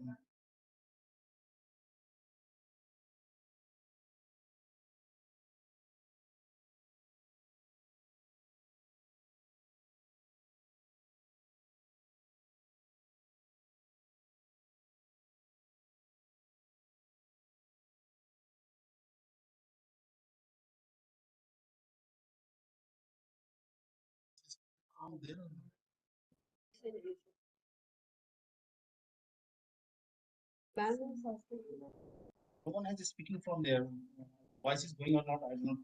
No one is speaking from there. Voice is going or not? I don't know.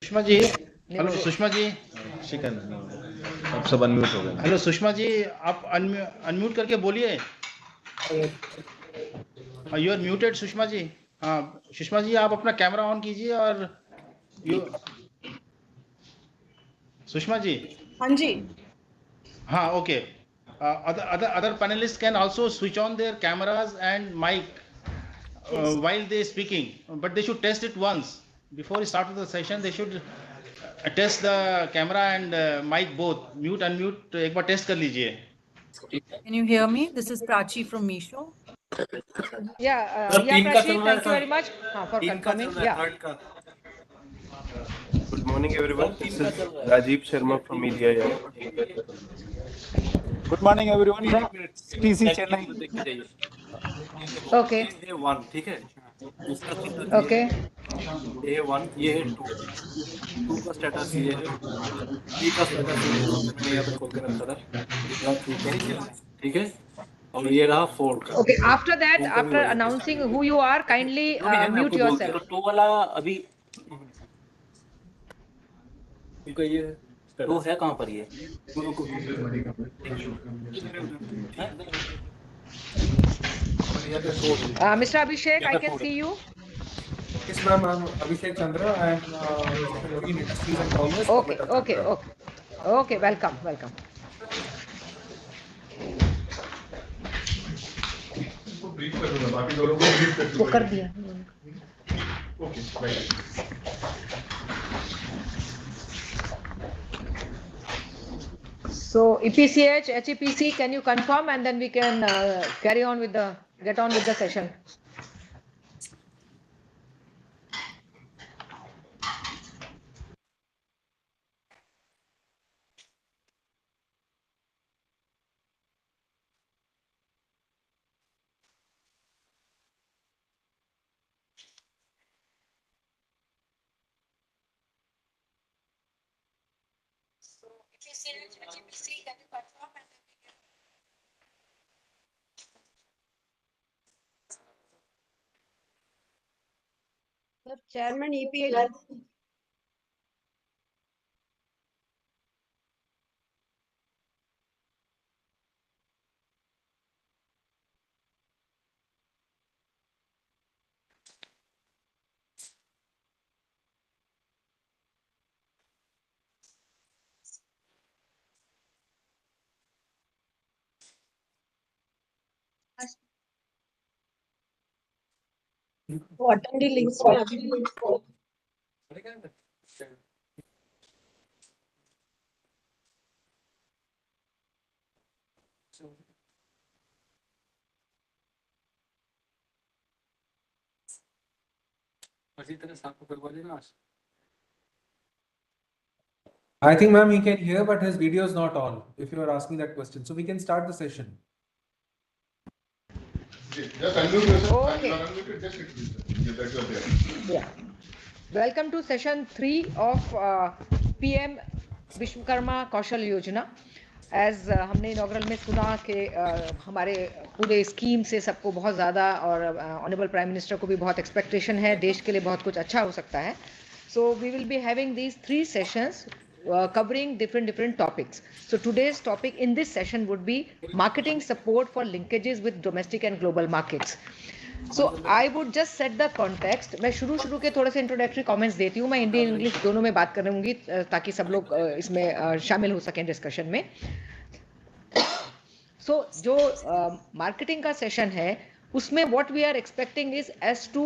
Sushma ji, hello Sushma ji, अब सब unmute हो गए। Hello Sushma जी, आप unmute करके बोलिए। You are muted Sushma ji. हाँ सुषमा जी, आप अपना कैमरा ऑन कीजिए और सुषमा जी। हाँ जी। हाँ okay. Other panelists can also switch on their cameras and mic while they speaking, but they should test it once before we start with the session. They should test the camera and mic both. Mute unmute एक बार test कर लीजिए. Can you hear me? This is Prachi from Misho. Yeah, Prachi, thank you very much for confirming. Yeah. Good morning, everyone. This is Rajiv Sharma from Media. Good morning, everyone from TC Chennai. Okay. A1, ठीक है? उसका status Okay. ये है A1, ये है 2. 2 का status ये है. 3 का status ये है. मैंने यहाँ पे खोल के रखा था. ये रहा 3 का, ठीक है? और ये रहा 4 का. Okay. After that, after announcing who you are, kindly mute yourself. तो 2 वाला अभी ये 2 है कहाँ पर ये? Mr. Abhishek, I can see you. Yes, ma'am. I'm Abhishek Chandra. I am in Industries and Commerce. Okay. Welcome. वो कर दिया. So EPCH, HEPC, can you confirm, and then we can get on with the session. Chairman EPH. What are the links? अच्छी तरह से आपको करवा देना. I think, ma'am, he can hear, but his video is not on, if you are asking that question. So we can start the session. Just unmute yourself. Okay. You are unmuted, just introduce that you are there. Yeah. Welcome to session 3 of PM Vishwakarma Kaushal Yojana. As हमने inaugural में सुना कि हमारे पूरे scheme से सबको बहुत ज़्यादा और ऑनरेबल प्राइम मिनिस्टर को भी बहुत एक्सपेक्टेशन है, देश के लिए बहुत कुछ अच्छा हो सकता है. So we will be having these 3 sessions covering different topics. So today's topic in this session would be marketing support for linkages with domestic and global markets. So I would just set the context. मैं शुरू के थोड़े से introductory comments देती हूँ. मैं Hindi English दोनों में बात करूँगी ताकि सब लोग इसमें शामिल हो सकें डिस्कशन में. So जो मार्केटिंग का सेशन है उसमें what we are expecting is as to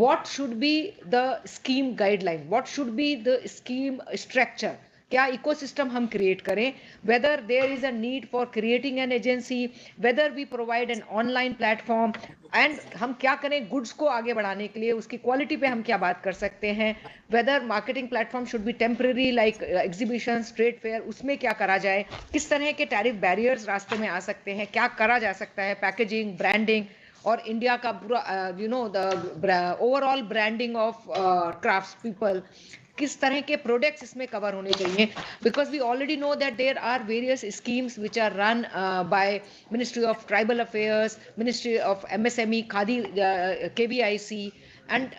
what should be the scheme guideline, what should be the scheme structure, क्या इकोसिस्टम हम क्रिएट करें, whether there is a need for creating an agency, whether we provide an online platform, and हम क्या करें goods को आगे बढ़ाने के लिए, उसकी क्वालिटी पे हम क्या बात कर सकते हैं, whether marketing platform should be temporary like exhibitions, trade fair, उसमें क्या करा जाए, किस तरह के टैरिफ बैरियर्स रास्ते में आ सकते हैं, क्या करा जा सकता है, पैकेजिंग, ब्रांडिंग और इंडिया का पूरा the overall branding of crafts people, किस तरह के प्रोडक्ट्स इसमें कवर होने चाहिए. Because we already know that there are various schemes which are run by ministry of tribal affairs, ministry of MSME, khadi, KVIC, and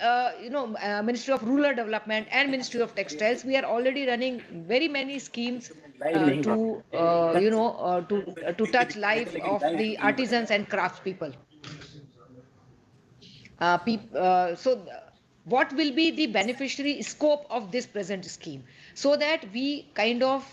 Ministry of Rural Development and Ministry of Textiles. We are already running very many schemes to touch life of the artisans and crafts people. So what will be the beneficiary scope of this present scheme, so that we kind of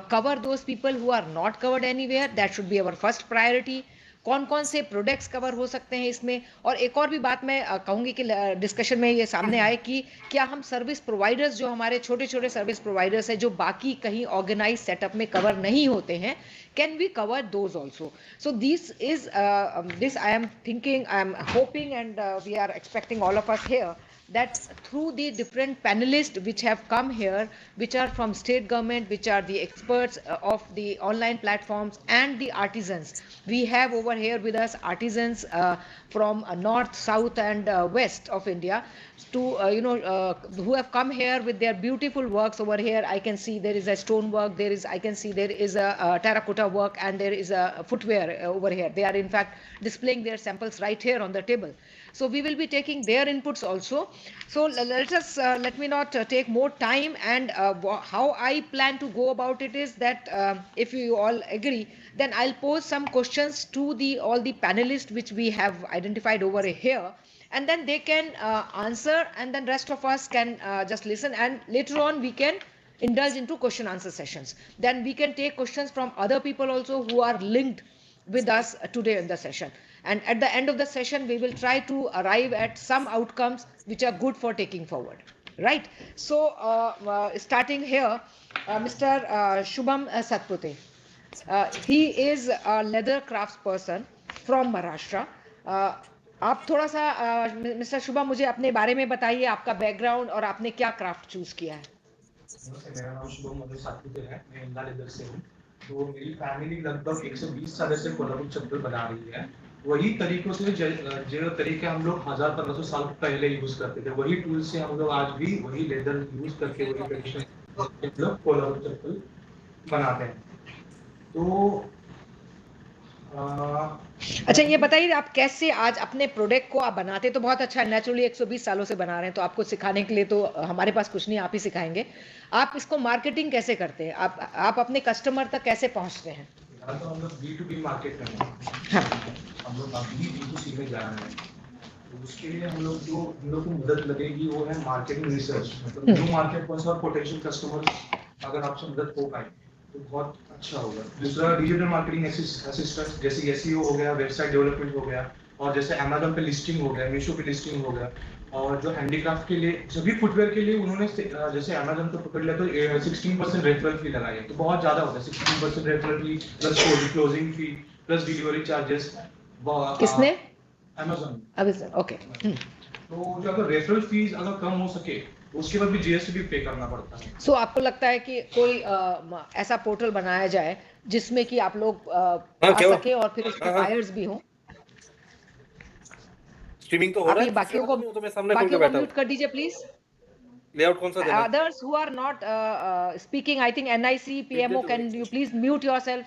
cover those people who are not covered anywhere. That should be our first priority. कौन कौन से products cover हो सकते हैं इसमें. और एक और भी बात मैं कहूँगी कि डिस्कशन में ये सामने आए कि क्या हम सर्विस प्रोवाइडर्स, जो हमारे छोटे छोटे सर्विस प्रोवाइडर्स हैं जो बाकी कहीं ऑर्गेनाइज सेटअप में कवर नहीं होते हैं, can we cover those also. So this I am thinking, I am hoping, and we are expecting all of us here that through the different panelists which have come here, which are from state government, which are the experts of the online platforms and the artisans. We have over here with us artisans from north, south and west of India, to who have come here with their beautiful works. Over here I can see there is a stone work, I can see there is a terracotta work, and there is a footwear over here. They are in fact displaying their samples right here on the table. So we will be taking their inputs also. So let me not take more time, and how I plan to go about it is that if you all agree, then I'll pose some questions to all the panelists which we have identified over here, and then they can answer, and then rest of us can just listen, and later on we can indulge into question answer sessions. Then we can take questions from other people also who are linked with us today in the session. And at the end of the session, we will try to arrive at some outcomes which are good for taking forward. Right? So, starting here, Mr. Shubham Satpute. He is a leather crafts person from Maharashtra. आप थोड़ा सा mister Shubham मुझे अपने बारे में बताइए, आपका background और आपने क्या क्राफ्ट चूज किया है. मेरा नाम शुभम सातपुते है, मैं इंदा लेदर से हूँ. तो मेरी फैमिली लगभग 120 साल से कोल्हापुर चप्पल बना रही है. वही तरीकों से जो तरीके हम लोग 1000-1500 साल पहले यूज करते थे, वही टूल से हम लोग आज भी वही लेदर यूज करके वही ट्रेडिशनल कोल्हापुर चप्पल बनाते हैं. तो अच्छा ये बताइए, आप कैसे आज अपने प्रोडक्ट को आप बनाते तो बहुत अच्छा, नेचुरली 120 सालों से बना रहे हैं, तो आपको सिखाने के लिए तो हमारे पास कुछ नहीं, आप ही सिखाएंगे. आप इसको मार्केटिंग कैसे करते हैं, आप अपने कस्टमर तक कैसे पहुंचते हैं. तो हम लोग B2B मार्केट में हैं, हम लोग अभी B2C में जा रहे हैं. तो उसके लिए हम लोग को मदद लगेगी वो है मार्केटिंग रिसर्च. मतलब न्यू मार्केट कौन सा और पोटेंशियल कस्टमर अगर आपसे मदद हो पाए तो बहुत अच्छा होगा. दूसरा डिजिटल मार्केटिंग असिस्टेंस, जैसे SEO हो गया, वेबसाइट डेवलपमेंट हो गया, और जैसे अमेजन पे लिस्टिंग हो गया, मीशो पे लिस्टिंग हो गया, और जो हैंडीक्राफ्ट के लिए सभी फुटवेयर के लिए उन्होंने जैसे अमेजन को पकड़ लिया तो 16% रेफरल फी लगाई है. तो बहुत ज्यादा होता है 16% रेफरल फी प्लस क्लोजिंग फी प्लस डिलीवरी चार्जेस. किसने? अमेजन. अभी सर ओके. तो जो अगर रेफरल फीस अगर कम हो सके उसके बाद भी जीएसटी भी पे करना पड़ता है। सो आपको लगता है कि कोई ऐसा पोर्टल बनाया जाए जिसमें कि आप लोग आ सके और फिर उसमें बायर्स भी हों? स्ट्रीमिंग तो हो आप रहा ये है, बाकियों को तो मैं सामने खोल के बैठा म्यूट कर दीजिए प्लीज। लेआउट कौन सा देना है? Others who are not speaking, I think NIC PMO, can you please mute yourself?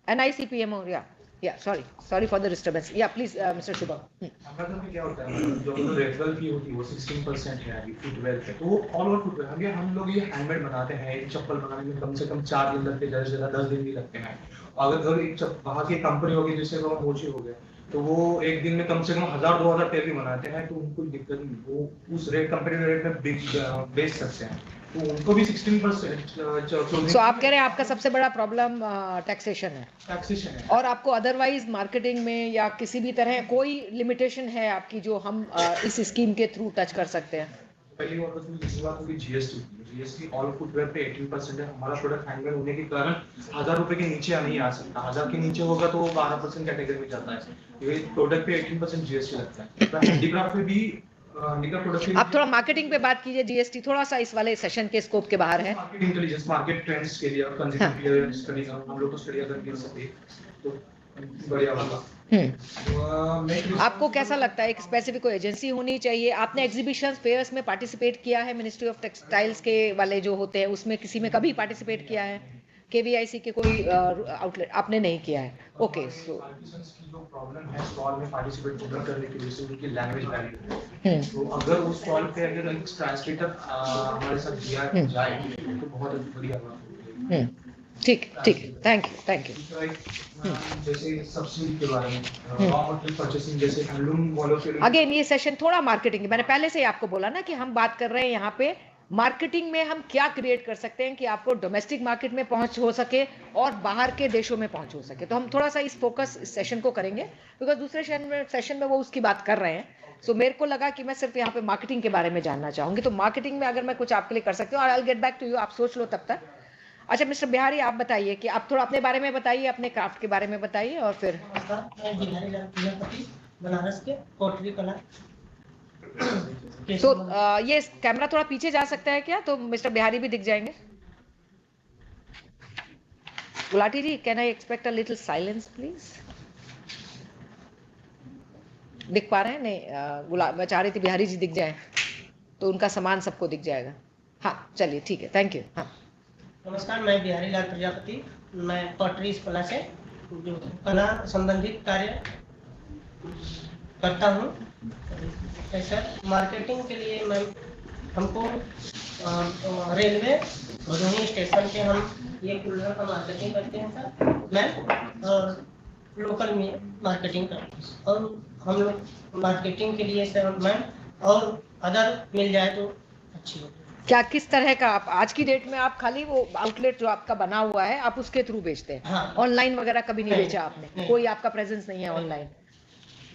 NIC PMO, yeah, sorry for the disturbance. Yeah, please, Mr. Shubham. Amazon में क्या होता है, मतलब जो मतलब रेफरल फी होती है वो 16% है अभी फुटवेयर पे, तो वो ऑल ओवर फुटवेयर हम लोग ये हैंडमेड बनाते हैं। एक चप्पल बनाने में कम से कम 4 दिन लगते हैं, ज़्यादा से ज़्यादा 10 दिन भी लगते हैं। अगर एक वहाँ की कंपनी होगी जैसे वो मोची हो गया, तो वो एक दिन में कम से कम 1000-2000 पेयर भी बनाते हैं, तो उनको दिक्कत नहीं, वो उस रेट कंपेरेटिव रेट में बेच सकते हैं, तो उनको भी 16%। So आप कह रहे हैं आपका सबसे बड़ा प्रॉब्लम टैक्सेशन है? टैक्सेशन है। और आपको अदरवाइज मार्केटिंग में या किसी भी तरह कोई लिमिटेशन है आपकी जो हम इस स्कीम के थ्रू टच कर सकते हैं? पहली बात तो दूसरी बात होगी जीएसटी ऑल फुटवेयर पे 18% है। हमारा प्रोडक्ट हैंडमेड होने के कारण 1000 रुपए के नीचे नहीं आ सकता। 1000 के नीचे होगा तो 12% कैटेगरी में जाता है। ये प्रोडक्ट पे 18% जीएसटी लगता है। तो हैंडीक्राफ्ट पे भी आप थोड़ा मार्केटिंग पे बात कीजिए। जीएसटी थोड़ा सा इस वाले सेशन के स्कोप के बाहर है। मार्केट इंटेलिजेंस, मार्केट ट्रेंड्स के लिए कंज्यूमर क्लियरेंस स्टडी हम लोग को स्टडी अगर कर सके तो बढ़िया होगा। आपको कैसा लगता है एक स्पेसिफिक कोई एजेंसी होनी चाहिए? आपने एग्जीबिशंस फेयर्स में पार्टिसिपेट किया है? मिनिस्ट्री ऑफ टेक्सटाइल्स के वाले जो होते हैं उसमें किसी में कभी पार्टिसिपेट किया है? केवीआईसी के कोई आउटलेट आपने नहीं किया है? ओके, सो की जो प्रॉब्लम है स्टॉल में पार्टिसिपेट करने की वजह से उनकी लैंग्वेज बैरियर, तो अगर उस स्टॉल पे अगर एक ट्रांसलेटर हमारे साथ दिया जाए तो बहुत बढ़िया होगा। ठीक, थैंक यू। जैसे सब्सिडी के बारे में, रॉ मटेरियल परचेसिंग, जैसे हैंडलूम वालों के लिए अगेन ये सेशन थोड़ा मार्केटिंग, मैंने पहले से ही आपको बोला ना कि हम बात कर रहे हैं यहाँ पे मार्केटिंग में हम क्या क्रिएट कर सकते हैं कि आपको डोमेस्टिक मार्केट में पहुंच हो सके और बाहर के देशों में पहुंच हो सके। तो हम थोड़ा सा इस फोकस इस सेशन को करेंगे बिकॉज दूसरे सेशन में वो उसकी बात कर रहे हैं। सो मेरे को लगा कि मैं सिर्फ यहाँ पे मार्केटिंग के बारे में जानना चाहूंगी। तो मार्केटिंग में अगर मैं कुछ आपके लिए कर सकती हूँ, और I will get back to you, आप सोच लो तब तक। अच्छा मिस्टर बिहारी, आप बताइए कि आप थोड़ा अपने बारे में बताइए, अपने क्राफ्ट के बारे में बताइए और फिर। बनारस के पोटरी कला। तो ये कैमरा थोड़ा पीछे जा सकता है क्या, तो मिस्टर बिहारी भी दिख जाएंगे। Gulati ji, can I expect a little silence please? दिख पा रहे हैं? नहीं, मैं चाह रही थी बिहारी जी दिख जाए तो उनका सामान सबको दिख जाएगा। हाँ चलिए ठीक है, थैंक यू। हाँ नमस्कार, मैं बिहारी लाल प्रजापति, मैं पॉटरी कला से जो कला संबंधित कार्य करता हूँ। सर मार्केटिंग के लिए मैं हमको रेलवे भदोही स्टेशन पे हम ये कूलर का मार्केटिंग करते हैं सर मैं, और लोकल में मार्केटिंग करते हैं। और हम लोग मार्केटिंग के लिए सर मैं और अदर मिल जाए तो अच्छी होती है। क्या किस तरह का आप आज की डेट में आप खाली वो आउटलेट जो आपका बना हुआ है आप उसके थ्रू बेचते हैं? हाँ। ऑनलाइन वगैरह कभी नहीं बेचा आपने? कोई आपका प्रेजेंस नहीं है ऑनलाइन?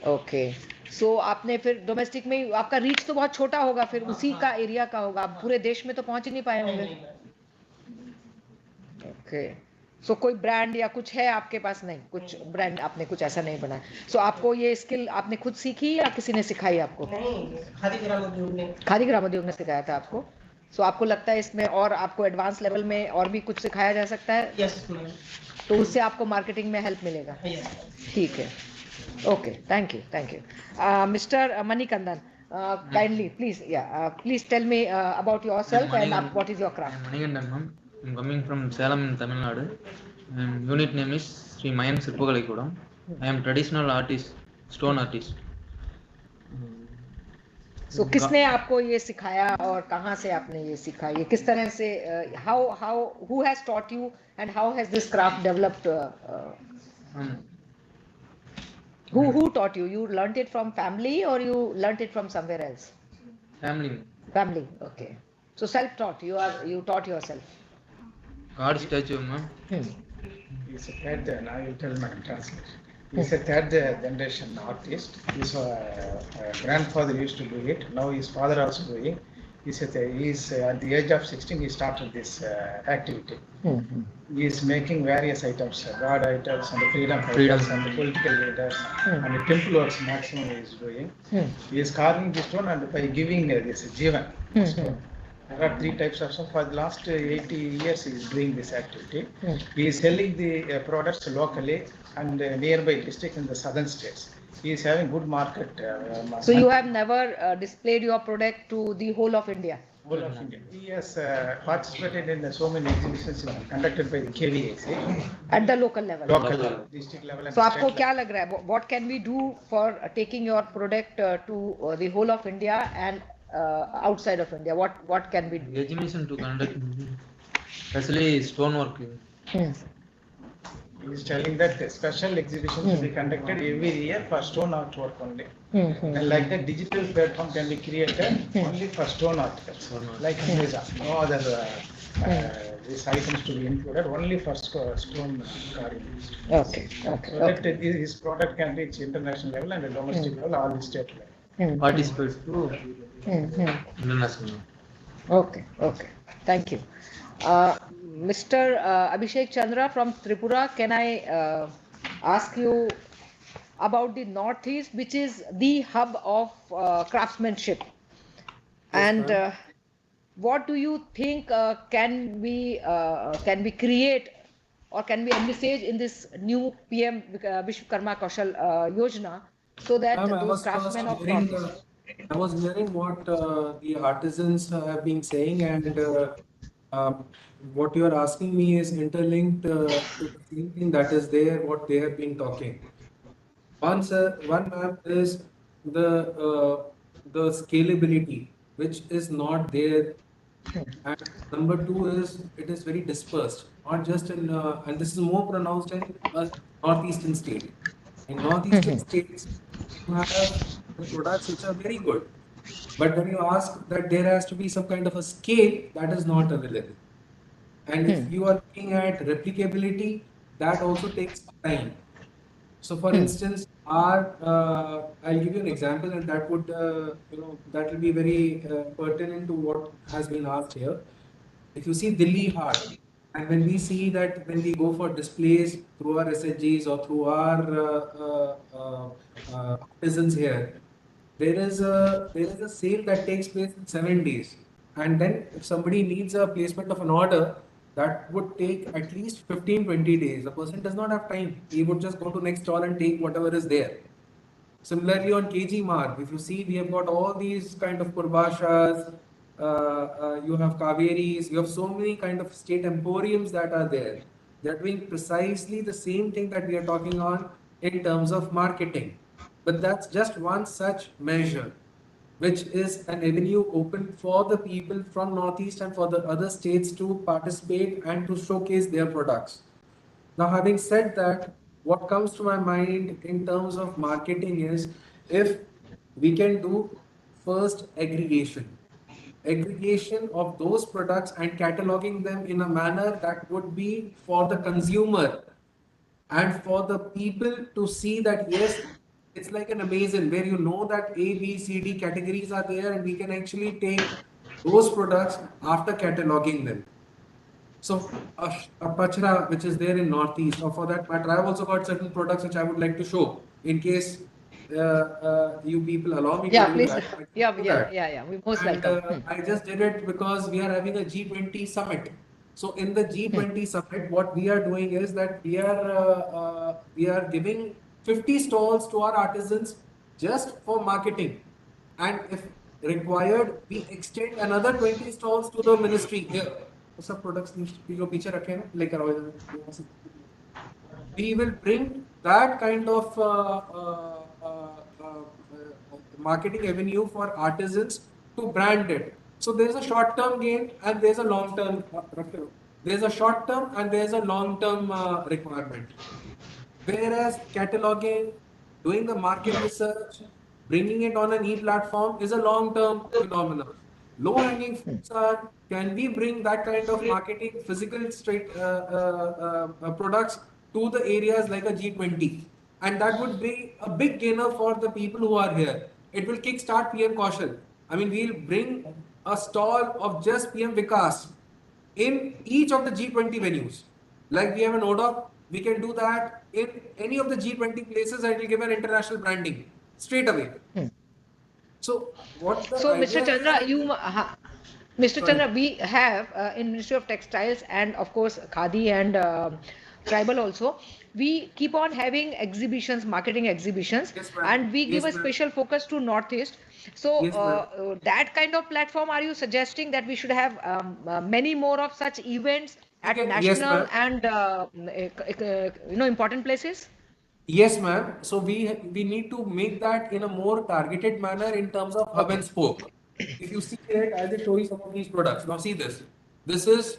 ओके, सो आपने फिर डोमेस्टिक में आपका रीच तो बहुत छोटा होगा, फिर उसी का एरिया का होगा, आप पूरे देश में तो पहुंच ही नहीं पाए होंगे। ओके, सो कोई ब्रांड या कुछ है आपके पास? नहीं, कुछ ब्रांड आपने कुछ ऐसा नहीं बनाया। सो आपको ये स्किल आपने खुद सीखी या किसी ने सिखाई आपको? खादी ग्रामोद्योग ने सिखाया था आपको। सो आपको लगता है इसमें और आपको एडवांस लेवल में और भी कुछ सिखाया जा सकता है? यस, तो उससे आपको मार्केटिंग में हेल्प मिलेगा। ठीक है, okay, thank you. Mister Manikandan, kindly please tell me about yourself and what is your craft. Manikandan ma'am, I'm coming from Salem in Tamil Nadu, and unit name is Sri Mayan Sirpakalaikudam. I am traditional artist, stone artist. So किसने आपको ये सिखाया और कहाँ से आपने ये सीखा? ये किस तरह से who has taught you and how has this craft developed? Who taught you? You learnt it from family or you learnt it from somewhere else? Family, okay. So self-taught, you taught yourself. God statue ma'am. He's a third, now you tell Madam translation. He's a third generation artist. His grandfather used to do it. Now his father also doing. He said he's at the age of 16 he started this activity. He is making various items, God items and the freedom fighters and the political leaders and the temple works maximum he is doing. He is carving this stone and by giving this Jivan stone. There are three types of stone. For the last 80 years he is doing this activity. He is selling the products locally and nearby districts in the southern states. He is having good market. So you have never displayed your product to the whole of India? Whole of India. He has participated in so many exhibitions conducted by the KVAC. At the local level? Local level, district level and So state आपको level. क्या लग रहा है? What can we do for taking your product to the whole of India and outside of India? What can we do? Exhibition to conduct, especially stonework. He is telling that the special exhibition will be conducted every year for stone artwork only. And like that, digital platform can be created only for stone articles, like Amazon. No other these items to be included, only for stone carving. Okay. So that his product can reach international level and the domestic level, all the state level. Participates to international. Okay. Thank you. Mr. Abhishek Chandra from Tripura, can I ask you about the Northeast, which is the hub of craftsmanship? And what do you think can we create or can we envisage in this new PM Vishwakarma KAushal Yojana so that those craftsmen of Northeast? I was hearing what the artisans have been saying, and what you are asking me is interlinked to the same thing that is there, what they have been talking. One map is the scalability, which is not there, and number two is it is very dispersed, not just in and this is more pronounced in northeastern state. In northeastern states, you have products which are very good, but when you ask that there has to be some kind of a scale, that is not available. And if you are looking at replicability, that also takes time. So, for instance, I'll give you an example, and that would that will be very pertinent to what has been asked here. If you see Delhi Heart, and when we see that when we go for displays through our SHGs or through our artisans here, there is a sale that takes place in 7 days, and then if somebody needs a placement of an order, that would take at least 15-20 days. The person does not have time. He would just go to next stall and take whatever is there. Similarly, on KG Marg, if you see, we have got all these kind of purbashas, you have Kaveris, you have so many kind of state emporiums that are there. They are doing precisely the same thing that we are talking on in terms of marketing. But that's just one such measure, which is an avenue open for the people from Northeast and for the other states to participate and to showcase their products. Now, having said that, what comes to my mind in terms of marketing is if we can do first aggregation of those products and cataloging them in a manner that would be for the consumer and for the people to see that yes, it's like an Amazon where you know that A, B, C, D categories are there and we can actually take those products after cataloging them. So a pachra which is there in Northeast, or for that matter, I've also got certain products which I would like to show in case you people allow me to do Please. that. Yeah. We most welcome. I just did it because we are having a G20 summit. So in the G20 summit, what we are doing is that we are giving 50 stalls to our artisans just for marketing, and if required, we extend another 20 stalls to the ministry here. Some products we will bring that kind of marketing avenue for artisans to brand it. So there's a short-term gain and there's a long-term. There's a short-term and there's a long-term requirement. Whereas cataloging, doing the market research, bringing it on an e-platform is a long-term phenomenon. Low-hanging fruits are, can we bring that kind of marketing, physical straight products to the areas like a G20? And that would be a big gainer for the people who are here. It will kickstart PM KAushal. I mean, we'll bring a stall of just PM Vikas in each of the G20 venues. Like we have an ODOC, we can do that in any of the G20 places and it will give an international branding straight away. So what the So, idea Mr. Chandra, is, Mr. sorry. Chandra, we have in Ministry of Textiles and of course Khadi and Tribal also, we keep on having exhibitions, marketing exhibitions, Yes, ma'am. and we give Yes, a ma'am. special focus to Northeast. So Yes, ma'am. that kind of platform, are you suggesting that we should have many more of such events at Yes, national ma'am. and important places? Yes, ma'am. So we need to make that in a more targeted manner in terms of hub and spoke. If you see it, I'll just show you some of these products. Now see this. This is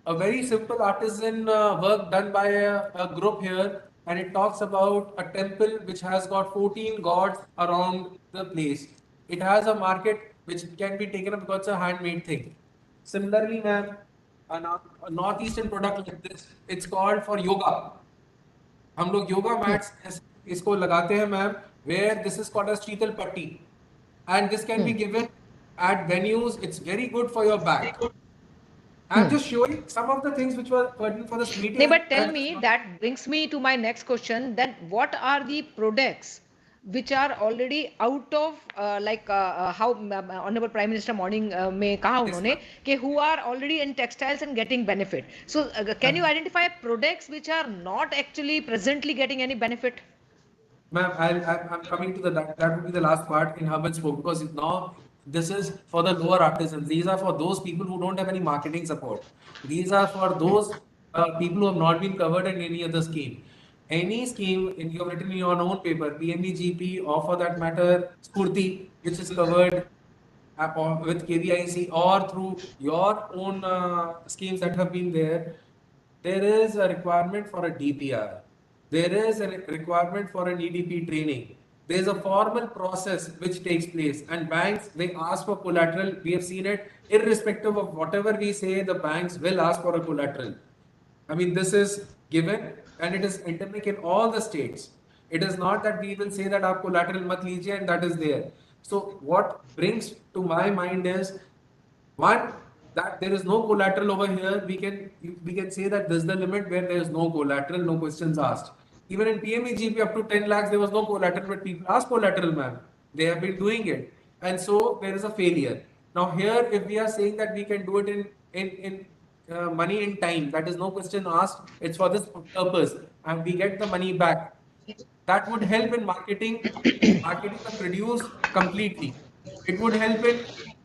a very simple artisan work done by a group here, and it talks about a temple which has got 14 gods around the place. It has a market which can be taken up because it's a handmade thing. Similarly, ma'am, a northeastern product like this, it's called for yoga. हम लोग yoga mats इसको लगाते हैं ma'am where this is called as शीतल पट्टी and this can be given at venues. It's very good for your back. I'm just showing some of the things which were pertinent for this meeting. No, but tell me, that brings me to my next question. Then what are the products which are already out of how Honorable Prime Minister morning में कहा उन्होंने कि who are already in textiles and getting benefit. So can you identify products which are not actually presently getting any benefit? Ma'am, I'm coming to that would be the last part in hub and spoke, because now this is for the lower artisans. These are for those people who don't have any marketing support. These are for those people who have not been covered in any other scheme. Any scheme you have written in your own paper, PMBGP, or for that matter, Spurti, which is covered with KVIC or through your own schemes that have been there, there is a requirement for a DPR. There is a requirement for an EDP training. There is a formal process which takes place, and banks, they ask for collateral. We have seen it, irrespective of whatever we say, the banks will ask for a collateral. I mean, this is given and it is endemic in all the states. It is not that we will say that aap collateral mat lijiye and that is there. So what brings to my mind is, one, that there is no collateral over here. We can say that this is the limit where there is no collateral, no questions asked. Even in PMEGP up to 10 lakhs, there was no collateral, but people asked collateral, ma'am. They have been doing it. And so there is a failure. Now here, if we are saying that we can do it in money in time, that is no question asked, it's for this purpose, and we get the money back. That would help in marketing the produce completely. It would help in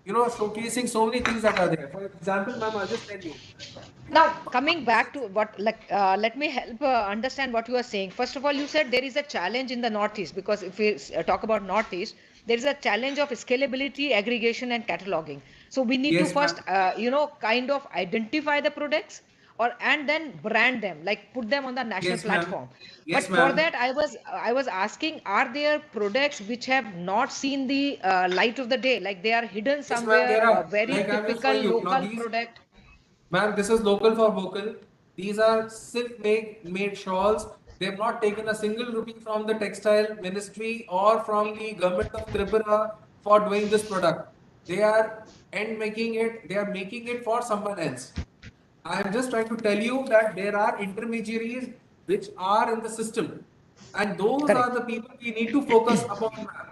showcasing so many things that are there. For example, ma'am, I'll just tell you. Now, coming back to what, let me help understand what you are saying. First of all, you said there is a challenge in the Northeast, because if we talk about Northeast, there is a challenge of scalability, aggregation, and cataloging. So we need to first, kind of identify the products, and then brand them, like put them on the national platform. Yes, but for that, I was asking, are there products which have not seen the light of the day, like they are hidden somewhere, a very typical local product? Ma'am, this is local for vocal. These are silk made shawls. They have not taken a single rupee from the textile ministry or from the government of Tripura for doing this product. They are making it for someone else. I am just trying to tell you that there are intermediaries which are in the system, and those are the people we need to focus upon, ma'am.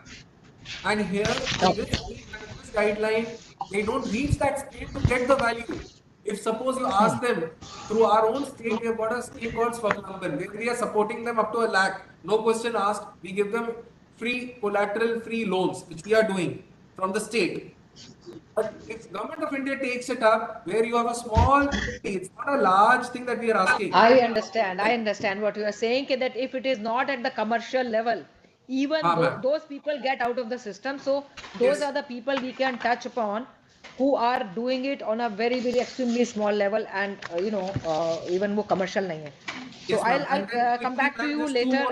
And here, in this guideline, they don't reach that state to get the value. If suppose you ask them, through our own state, we have got a scheme called Swavlambhan, where we are supporting them up to 1 lakh. No question asked. We give them free collateral, free loans, which we are doing from the state. But if Government of India takes it up, where you have a small, it's not a large thing that we are asking. I understand what you are saying, that if it is not at the commercial level, even those people get out of the system. So those are the people we can touch upon, who are doing it on a very, very extremely small level, and even more commercial nahi hai. So I'll come back to you later.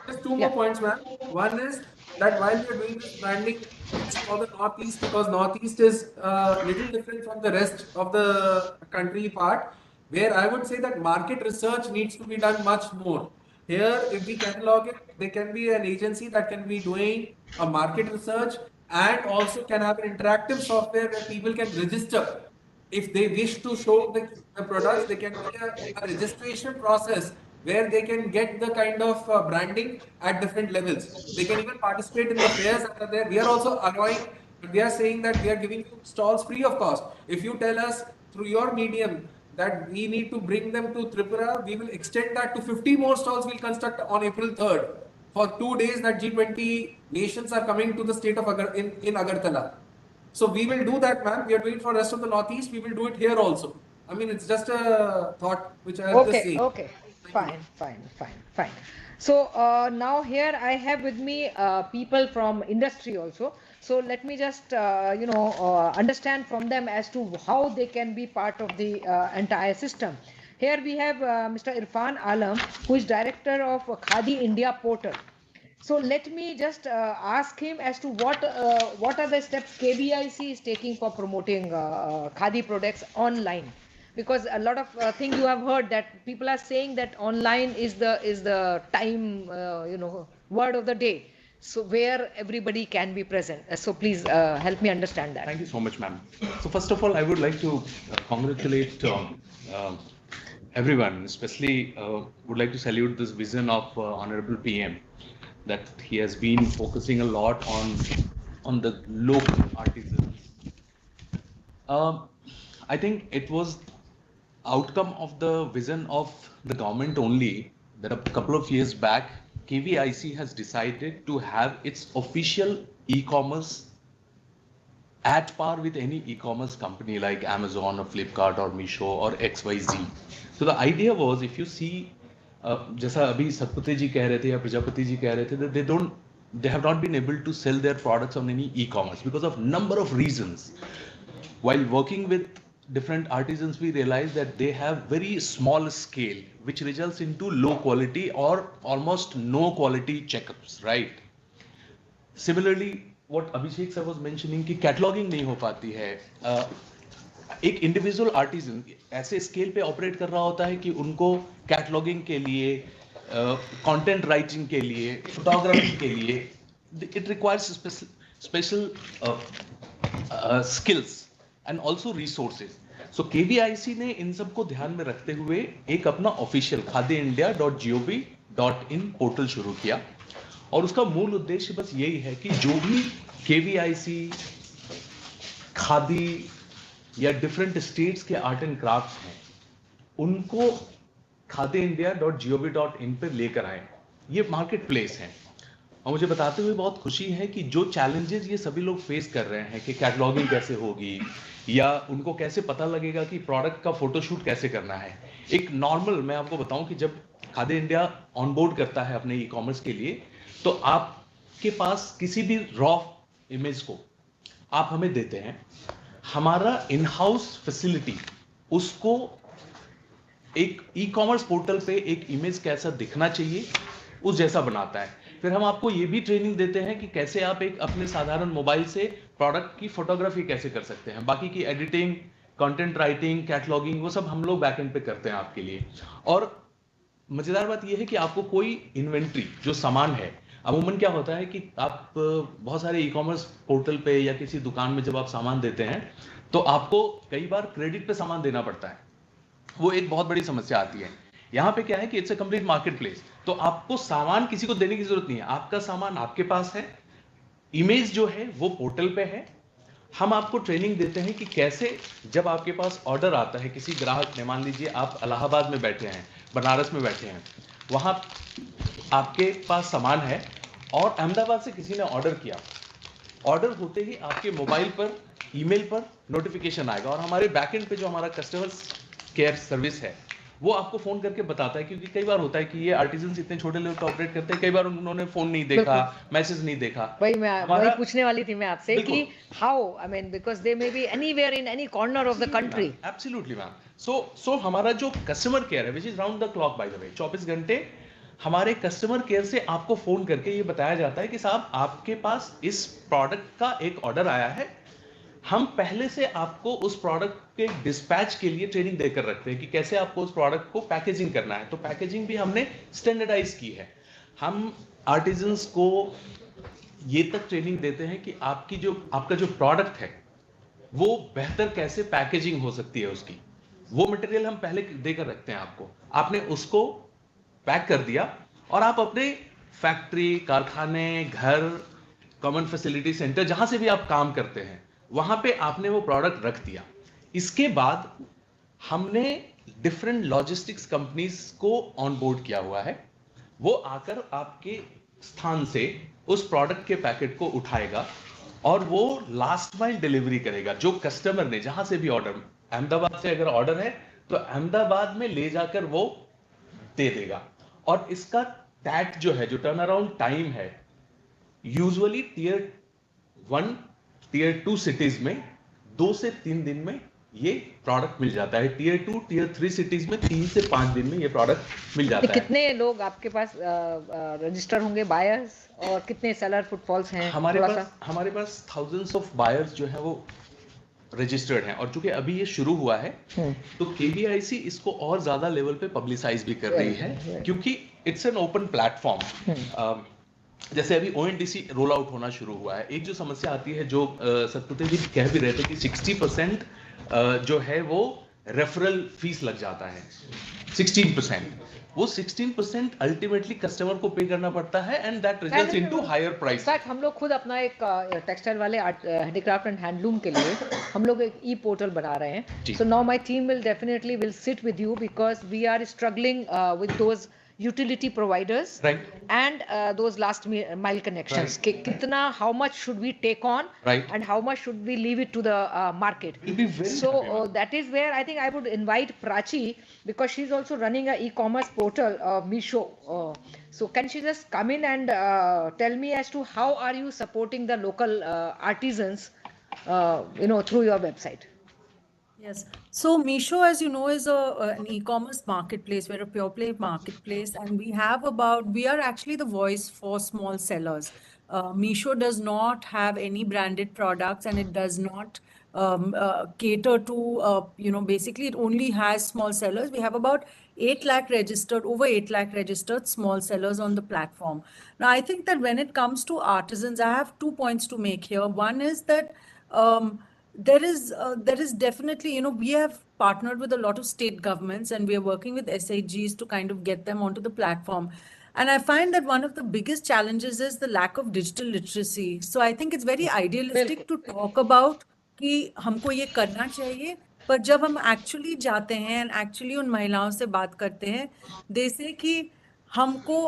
Just two more points, ma'am. One is that while we are doing this branding, it's for the Northeast, because Northeast is little different from the rest of the country part, where I would say that market research needs to be done much more. Here, if we catalog it, there can be an agency that can be doing a market research and also can have an interactive software where people can register. If they wish to show the products, they can get a registration process where they can get the kind of branding at different levels. They can even participate in the fairs that are there. We are also allowing, we are saying that we are giving you stalls free of cost. If you tell us through your medium that we need to bring them to Tripura, we will extend that to 50 more stalls we'll construct on April 3rd for 2 days that G20 nations are coming to the state of in Agartala. So we will do that, man. We are doing it for the rest of the Northeast. We will do it here also. I mean, it's just a thought which I have just seen. Okay. Fine. So now here I have with me people from industry also. So let me just understand from them as to how they can be part of the entire system. Here we have Mr. Irfan Alam, who is director of Khadi India portal. So let me just ask him as to what are the steps KBIC is taking for promoting Khadi products online. Because a lot of things you have heard that people are saying that online is the time word of the day. So where everybody can be present. So please help me understand that. Thank you so much, ma'am. So first of all, I would like to congratulate everyone, especially would like to salute this vision of Honorable PM, that he has been focusing a lot on the local artisans. I think it was outcome of the vision of the government only that a couple of years back KVIC has decided to have its official e-commerce at par with any e-commerce company like Amazon or Flipkart or Meesho or XYZ. So the idea was, if you see, जैसा अभी सतपति जी कह रहे थे या प्रजापति जी कह रहे थे, that they have not been able to sell their products on any e-commerce because of number of reasons. While working with different artisans, we realized that they have very small scale, which results into low quality or almost no quality checkups, right? Similarly, what Abhishek sir was mentioning कि cataloging नहीं हो पाती है. एक individual artesian ऐसे scale पे operate कर रहा होता है कि उनको कैटलॉगिंग के लिए, कंटेंट राइटिंग के लिए, फोटोग्राफी के लिए it requires special skills and also resources. So KVIC ने इन सब को ध्यान में रखते हुए एक अपना ऑफिशियल khadiindia.gov.in पोर्टल शुरू किया और उसका मूल उद्देश्य बस यही है कि जो भी केवीआईसी, खादी या डिफरेंट स्टेट्स के आर्ट एंड क्राफ्ट्स हैं उनको khadiindia.gov.in पे लेकर आए. ये मार्केट प्लेस है और मुझे बताते हुए बहुत खुशी है कि जो चैलेंजेस ये सभी लोग फेस कर रहे हैं कि कैटलॉगिंग कैसे होगी या उनको कैसे पता लगेगा कि प्रोडक्ट का फोटोशूट कैसे करना है. एक नॉर्मल मैं आपको बताऊं कि जब खादी इंडिया ऑनबोर्ड करता है अपने ई कॉमर्स के लिए तो आपके पास किसी भी रॉ इमेज को आप हमें देते हैं, हमारा इन हाउस फैसिलिटी उसको एक ई कॉमर्स पोर्टल पे एक इमेज कैसा दिखना चाहिए उस जैसा बनाता है. फिर हम आपको ये भी ट्रेनिंग देते हैं कि कैसे आप एक अपने साधारण मोबाइल से प्रोडक्ट की फोटोग्राफी कैसे कर सकते हैं. बाकी की एडिटिंग, कंटेंट राइटिंग, कैटलॉगिंग वो सब हम लोग बैकएंड पे करते हैं आपके लिए. और मजेदार बात यह है कि आपको कोई इन्वेंट्री जो सामान है, अमूमन क्या होता है कि आप बहुत सारे ई कॉमर्स पोर्टल पे या किसी दुकान में जब आप सामान देते हैं तो आपको कई बार क्रेडिट पे सामान देना पड़ता है. वो एक बहुत बड़ी समस्या आती है. यहाँ पे क्या है कि it's a complete market place, तो आपको सामान किसी को देने की जरूरत नहीं है. आपका सामान आपके पास है, इमेज जो है वो पोर्टल पे है. हम आपको ट्रेनिंग देते हैं कि कैसे जब आपके पास ऑर्डर आता है किसी ग्राहक ने, मान लीजिए आप इलाहाबाद में बैठे हैं, बनारस में बैठे हैं, वहां आपके पास सामान है और अहमदाबाद से किसी ने ऑर्डर किया. ऑर्डर होते ही आपके मोबाइल पर, ईमेल पर नोटिफिकेशन आएगा और हमारे बैकएंड पे जो हमारा कस्टमर केयर सर्विस है वो आपको फोन करके बताता है. क्योंकि कई बार होता है कि ये आर्टिजन्स इतने छोटे लेवल पे ऑपरेट करते हैं, कई बार उन्होंने फोन नहीं देखा, मैसेज नहीं देखा. वही पूछने वाली थी मैं आपसे कि how, I mean because they may be anywhere in any corner of the country. Absolutely ma'am. So हमारा जो कस्टमर केयर है, which is round the clock by the way, 24 घंटे हमारे कस्टमर केयर से आपको फोन करके ये बताया जाता है कि साहब आपके पास इस प्रोडक्ट का एक ऑर्डर आया है. हम पहले से आपको उस प्रोडक्ट के डिस्पैच के लिए ट्रेनिंग देकर रखते हैं कि कैसे आपको उस प्रोडक्ट को पैकेजिंग करना है. तो पैकेजिंग भी हमने स्टैंडर्डाइज की है. हम आर्टिजन्स को ये तक ट्रेनिंग देते हैं कि आपका जो प्रोडक्ट है वो बेहतर कैसे पैकेजिंग हो सकती है उसकी, वो मटेरियल हम पहले देकर रखते हैं आपको, आपने उसको पैक कर दिया और आप अपने फैक्ट्री, कारखाने, घर, कॉमन फैसिलिटी सेंटर, जहां से भी आप काम करते हैं वहां पे आपने वो प्रोडक्ट रख दिया। इसके बाद हमने डिफरेंट लॉजिस्टिक्स कंपनीज को ऑन बोर्ड किया हुआ है, वो आकर आपके स्थान से उस प्रोडक्ट के पैकेट को उठाएगा और वो लास्ट माइल डिलीवरी करेगा। जो कस्टमर ने जहां से भी ऑर्डर, अहमदाबाद से अगर ऑर्डर है तो अहमदाबाद में ले जाकर वो दे देगा। और इसका टैट जो है, जो टर्न अराउंड टाइम है, यूजुअली टियर 1 टियर 2 सिटीज में 2 से 3 दिन में ये प्रोडक्ट मिल जाता है। टियर 2 टियर 3 सिटीज में 3 से 5 दिन में ये प्रोडक्ट मिल जाता है। कितने लोग आपके पास रजिस्टर होंगे बायर्स, और कितने सेलर फुटफॉल्स हैं? हमारे पास थाउजेंड्स ऑफ बायर्स जो है वो रजिस्टर्ड हैं, और चूंकि अभी ये शुरू हुआ है तो केबीआईसी इसको और ज्यादा लेवल पे पब्लिसाइज भी कर रही है, क्योंकि इट्स एन ओपन प्लेटफॉर्म। जैसे अभी ओएनडीसी रोल आउट होना शुरू हुआ है, एक जो समस्या आती है, जो सतपुते जी कह भी रहे थे कि 60% जो है वो रेफरल फीस लग जाता है, 16%, वो 16% अल्टीमेटली कस्टमर को पे करना पड़ता है, and that results into higher price. In fact हम लोग खुद अपना एक टेक्सटाइल वाले हैंडीक्राफ्ट एंड हैंडलूम के लिए हम लोग एक ई पोर्टल बना रहे हैं। So now my team will definitely sit with you, because we are struggling with those utility providers, right, and those last mile connections, right. kitna, how much should we take on, right, and how much should we leave it to the market? So that is where I think I would invite Prachi, because she's also running a e-commerce portal, Misho. So can she just come in and tell me as to how are you supporting the local artisans through your website? Yes. So Misho, as you know, is an e-commerce marketplace. We're a pure play marketplace, and we are actually the voice for small sellers. Misho does not have any branded products, and it does not cater to, basically it only has small sellers. We have about 8 lakh registered small sellers on the platform. Now, I think that when it comes to artisans, I have 2 points to make here. One is that there is definitely, we have partnered with a lot of state governments, and we are working with SAGs to kind of get them onto the platform. And I find that one of the biggest challenges is the lack of digital literacy. So I think it's very idealistic to talk about कि हमको ये करना चाहिए, पर जब हम actually जाते हैं एंड एक्चुअली उन महिलाओं से बात करते हैं, दे से कि हमको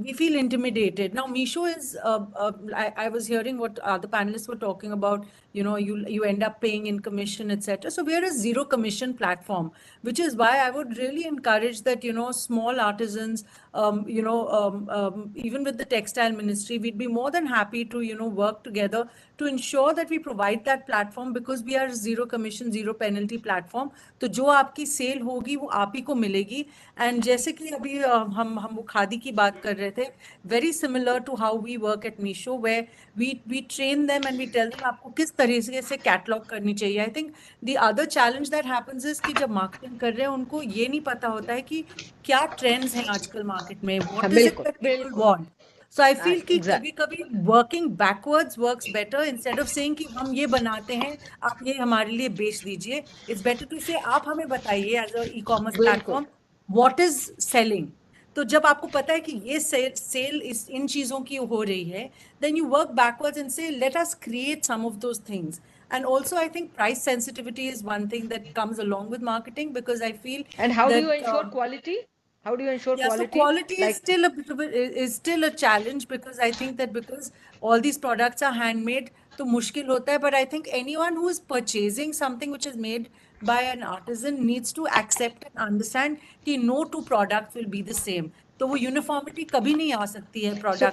we feel intimidated. Now, Misho is, I was hearing what the panelists were talking about, you end up paying in commission, etc. So we are a zero commission platform, which is why I would really encourage that, small artisans, even with the textile ministry, we'd be more than happy to, work together to ensure that we provide that platform, because we are zero commission, zero penalty platform. तो जो आपकी cell होगी वो आप ही को मिलेगी। And जैसे कि अभी हम वो खादी की बात कर रहे थे, very similar to how we work at Misho, where we train them and we tell them आपको किस तरीके से कैटलॉग करनी चाहिए। I think the other challenge that happens is कि जब मार्केटिंग कर रहे हैं उनको ये नहीं पता होता है कि क्या ट्रेंड्स हैं आजकल मार्केट में, what is it that people want. So I feel कि कभी-कभी working backwards works better, instead of saying कि हम ये बनाते हैं, आप ये हमारे लिए बेच दीजिए. It's better to say आप हमें बताइए as a e-commerce platform what is selling. तो जब आपको पता है कि ये सेल इन चीजों की हो रही है, then you work backwards and say let us create some of those things. And also I think price sensitivity is one thing that comes along with marketing, because I feel and how do you ensure quality? How do you ensure quality? So quality is still a challenge, because I think that because all these products are handmade, तो मुश्किल होता है. But I think anyone who is purchasing something which is made by an artisan needs to accept and understand कि no two products will be the same. तो वो uniformity कभी नहीं आ सकती है product. So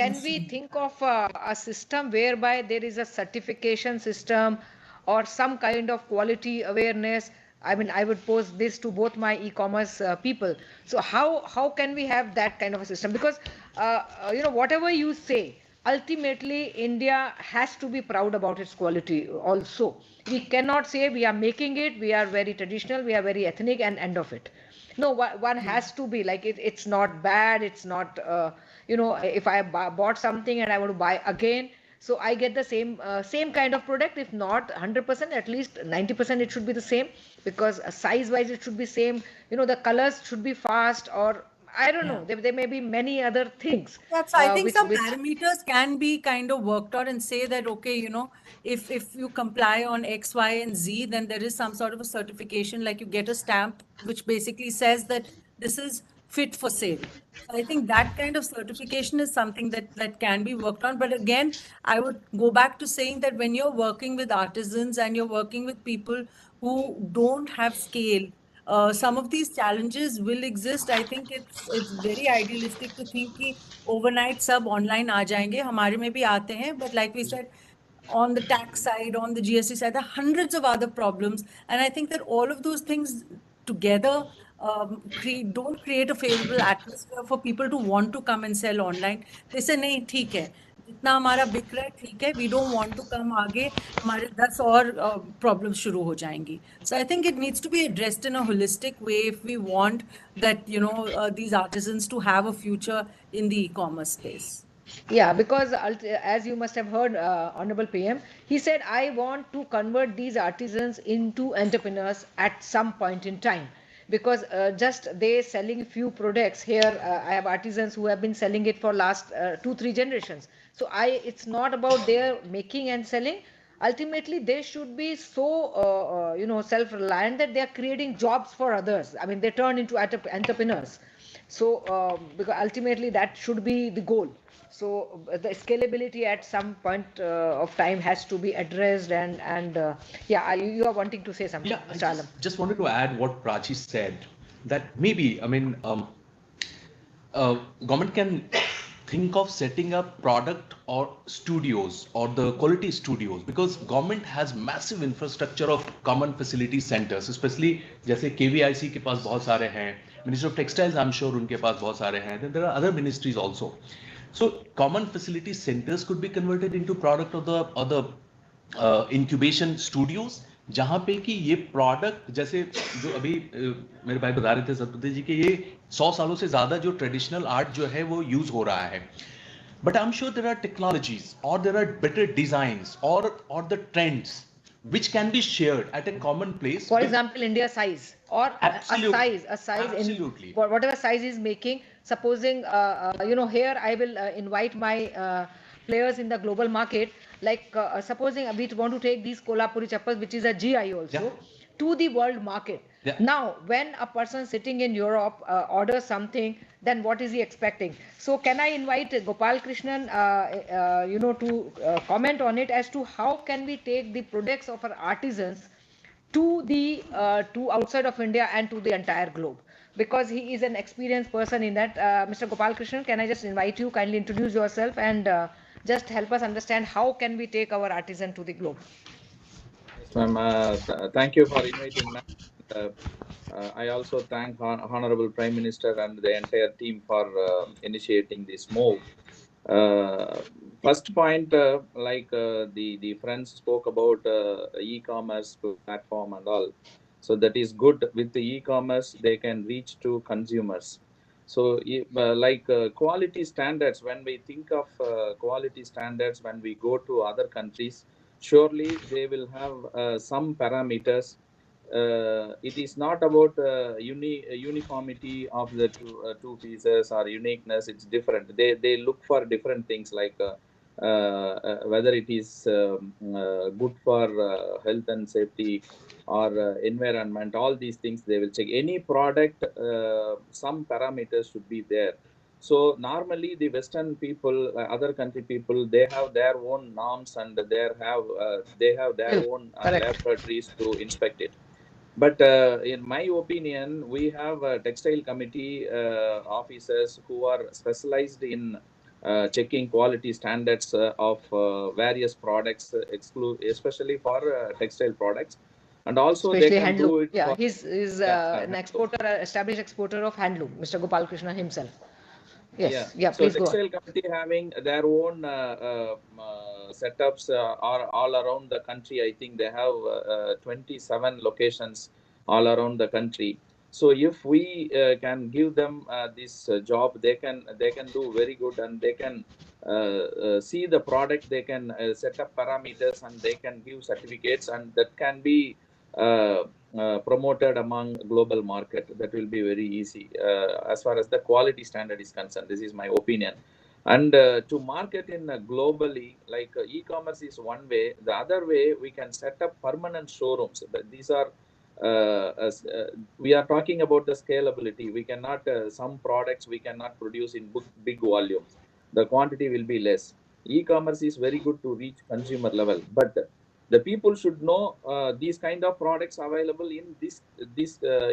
can we think of a system whereby there is a certification system or some kind of quality awareness? I mean, I would pose this to both my e-commerce people. So how can we have that kind of a system? Because whatever you say, ultimately India has to be proud about its quality also. We cannot say we are making it, we are very traditional, we are very ethnic, and end of it. No, one has to be like it's not bad. It's not, if I bought something and I want to buy again, so I get the same kind of product. If not 100%, at least 90% it should be the same, because size wise it should be same. The colors should be fast, or I don't know. There may be many other things. Yes, I think some Which parameters can be kind of worked out and say that, okay, if you comply on X, Y, and Z, then there is some sort of a certification, like you get a stamp which basically says that this is fit for sale. So I think that kind of certification is something that can be worked on. But again, I would go back to saying that when you're working with artisans and you're working with people who don't have scale, some of these challenges will exist. I think it's very idealistic to think कि overnight सब online आ जाएंगे. हमारे में भी आते हैं, but like we said, on the tax side, on the GST side, there are hundreds of other problems, and I think that all of those things together don't create a favorable atmosphere for people to want to come and sell online. They say नहीं ठीक है, जितना हमारा बिक रहा है ठीक है, we don't want to come आगे, हमारे 10 और problems शुरू हो जाएंगी. So I think it needs to be addressed in a holistic way if we want that these artisans to have a future in the e-commerce space. Yeah, because as you must have heard, Honorable PM, he said, I want to convert these artisans into entrepreneurs at some point in time. Because just they selling few products here, I have artisans who have been selling it for last 2-3 generations. So it's not about their making and selling. Ultimately, they should be so self-reliant that they are creating jobs for others. I mean, they turn into entrepreneurs. So because ultimately that should be the goal. So the scalability at some point of time has to be addressed, and yeah, you are wanting to say something, Yeah, Mr. Alam. just wanted to add what Prachi said, that maybe, I mean, government can think of setting up product or studios or the quality studios, because government has massive infrastructure of common facility centers, especially जैसे KVIC के पास बहुत सारे हैं, Ministry of Textiles I'm sure उनके पास बहुत सारे हैं, then there are other ministries also. So common facility centers could be converted into product or the incubation studios, जहाँ पे कि ये प्रोडक्ट, जैसे जो अभी मेरे भाई बता रहे थे सतपति जी कि ये 100 सालों से ज़्यादा जो ट्रेडिशनल आर्ट जो है वो यूज़ हो रहा है, but I'm sure there are technologies or there are better designs or the trends which can be shared at a common place. For example, India size, or a size Absolutely. in whatever size is making. Supposing here I will invite my players in the global market, like supposing we want to take these Kolhapuri chappals, which is a GI also, to the world market. Yeah. Now, when a person sitting in Europe orders something, then what is he expecting? So can I invite Gopal Krishnan to comment on it, as to how can we take the products of our artisans to the to outside of India and to the entire globe, because he is an experienced person in that. Mr. Gopal Krishnan, can I just invite you, kindly introduce yourself and just help us understand how can we take our artisan to the globe? Yes, ma'am. Thank you for inviting me. I also thank Honorable Prime Minister and the entire team for initiating this move. First point, the friends spoke about e-commerce platform and all. So that is good. With the e-commerce, they can reach to consumers. So quality standards, when we think of quality standards, when we go to other countries, surely they will have some parameters. It is not about uniformity of the two pieces or uniqueness. It's different. They look for different things, like whether it is good for health and safety or environment. All these things they will check. Any product, some parameters should be there. So normally the Western people, other country people, they have their own norms and they have their own laboratories to inspect it. But in my opinion, we have textile committee officers who are specialized in checking quality standards of various products, especially for textile products. And also Especially they can handloom. do it. Yeah, for, he's an exporter, established exporter of handloom, Mr. Gopal Krishna himself. Yes, yeah, so please go on. textile committee having their own setups are all around the country. I think they have 27 locations all around the country. So if we can give them this job, they can do very good, and they can see the product, they can set up parameters, and they can give certificates, and that can be promoted among global market. That will be very easy as far as the quality standard is concerned. This is my opinion. And to market in globally, like e-commerce is one way. The other way, we can set up permanent showrooms. But these are we are talking about the scalability. We cannot some products we cannot produce in big volumes. The quantity will be less. E-commerce is very good to reach consumer level, but the people should know these kind of products available in this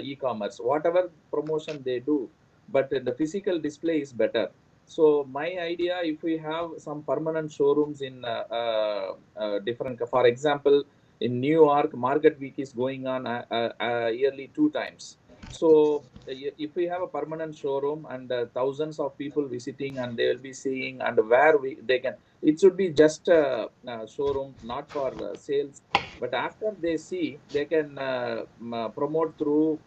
e-commerce. Whatever promotion they do, but the physical display is better. So my idea, if we have some permanent showrooms in different, for example, in New York, Market Week is going on yearly 2 times. So if we have a permanent showroom and thousands of people visiting, and they will be seeing, and where they can, it should be just a showroom, not for sales. But after they see, they can promote through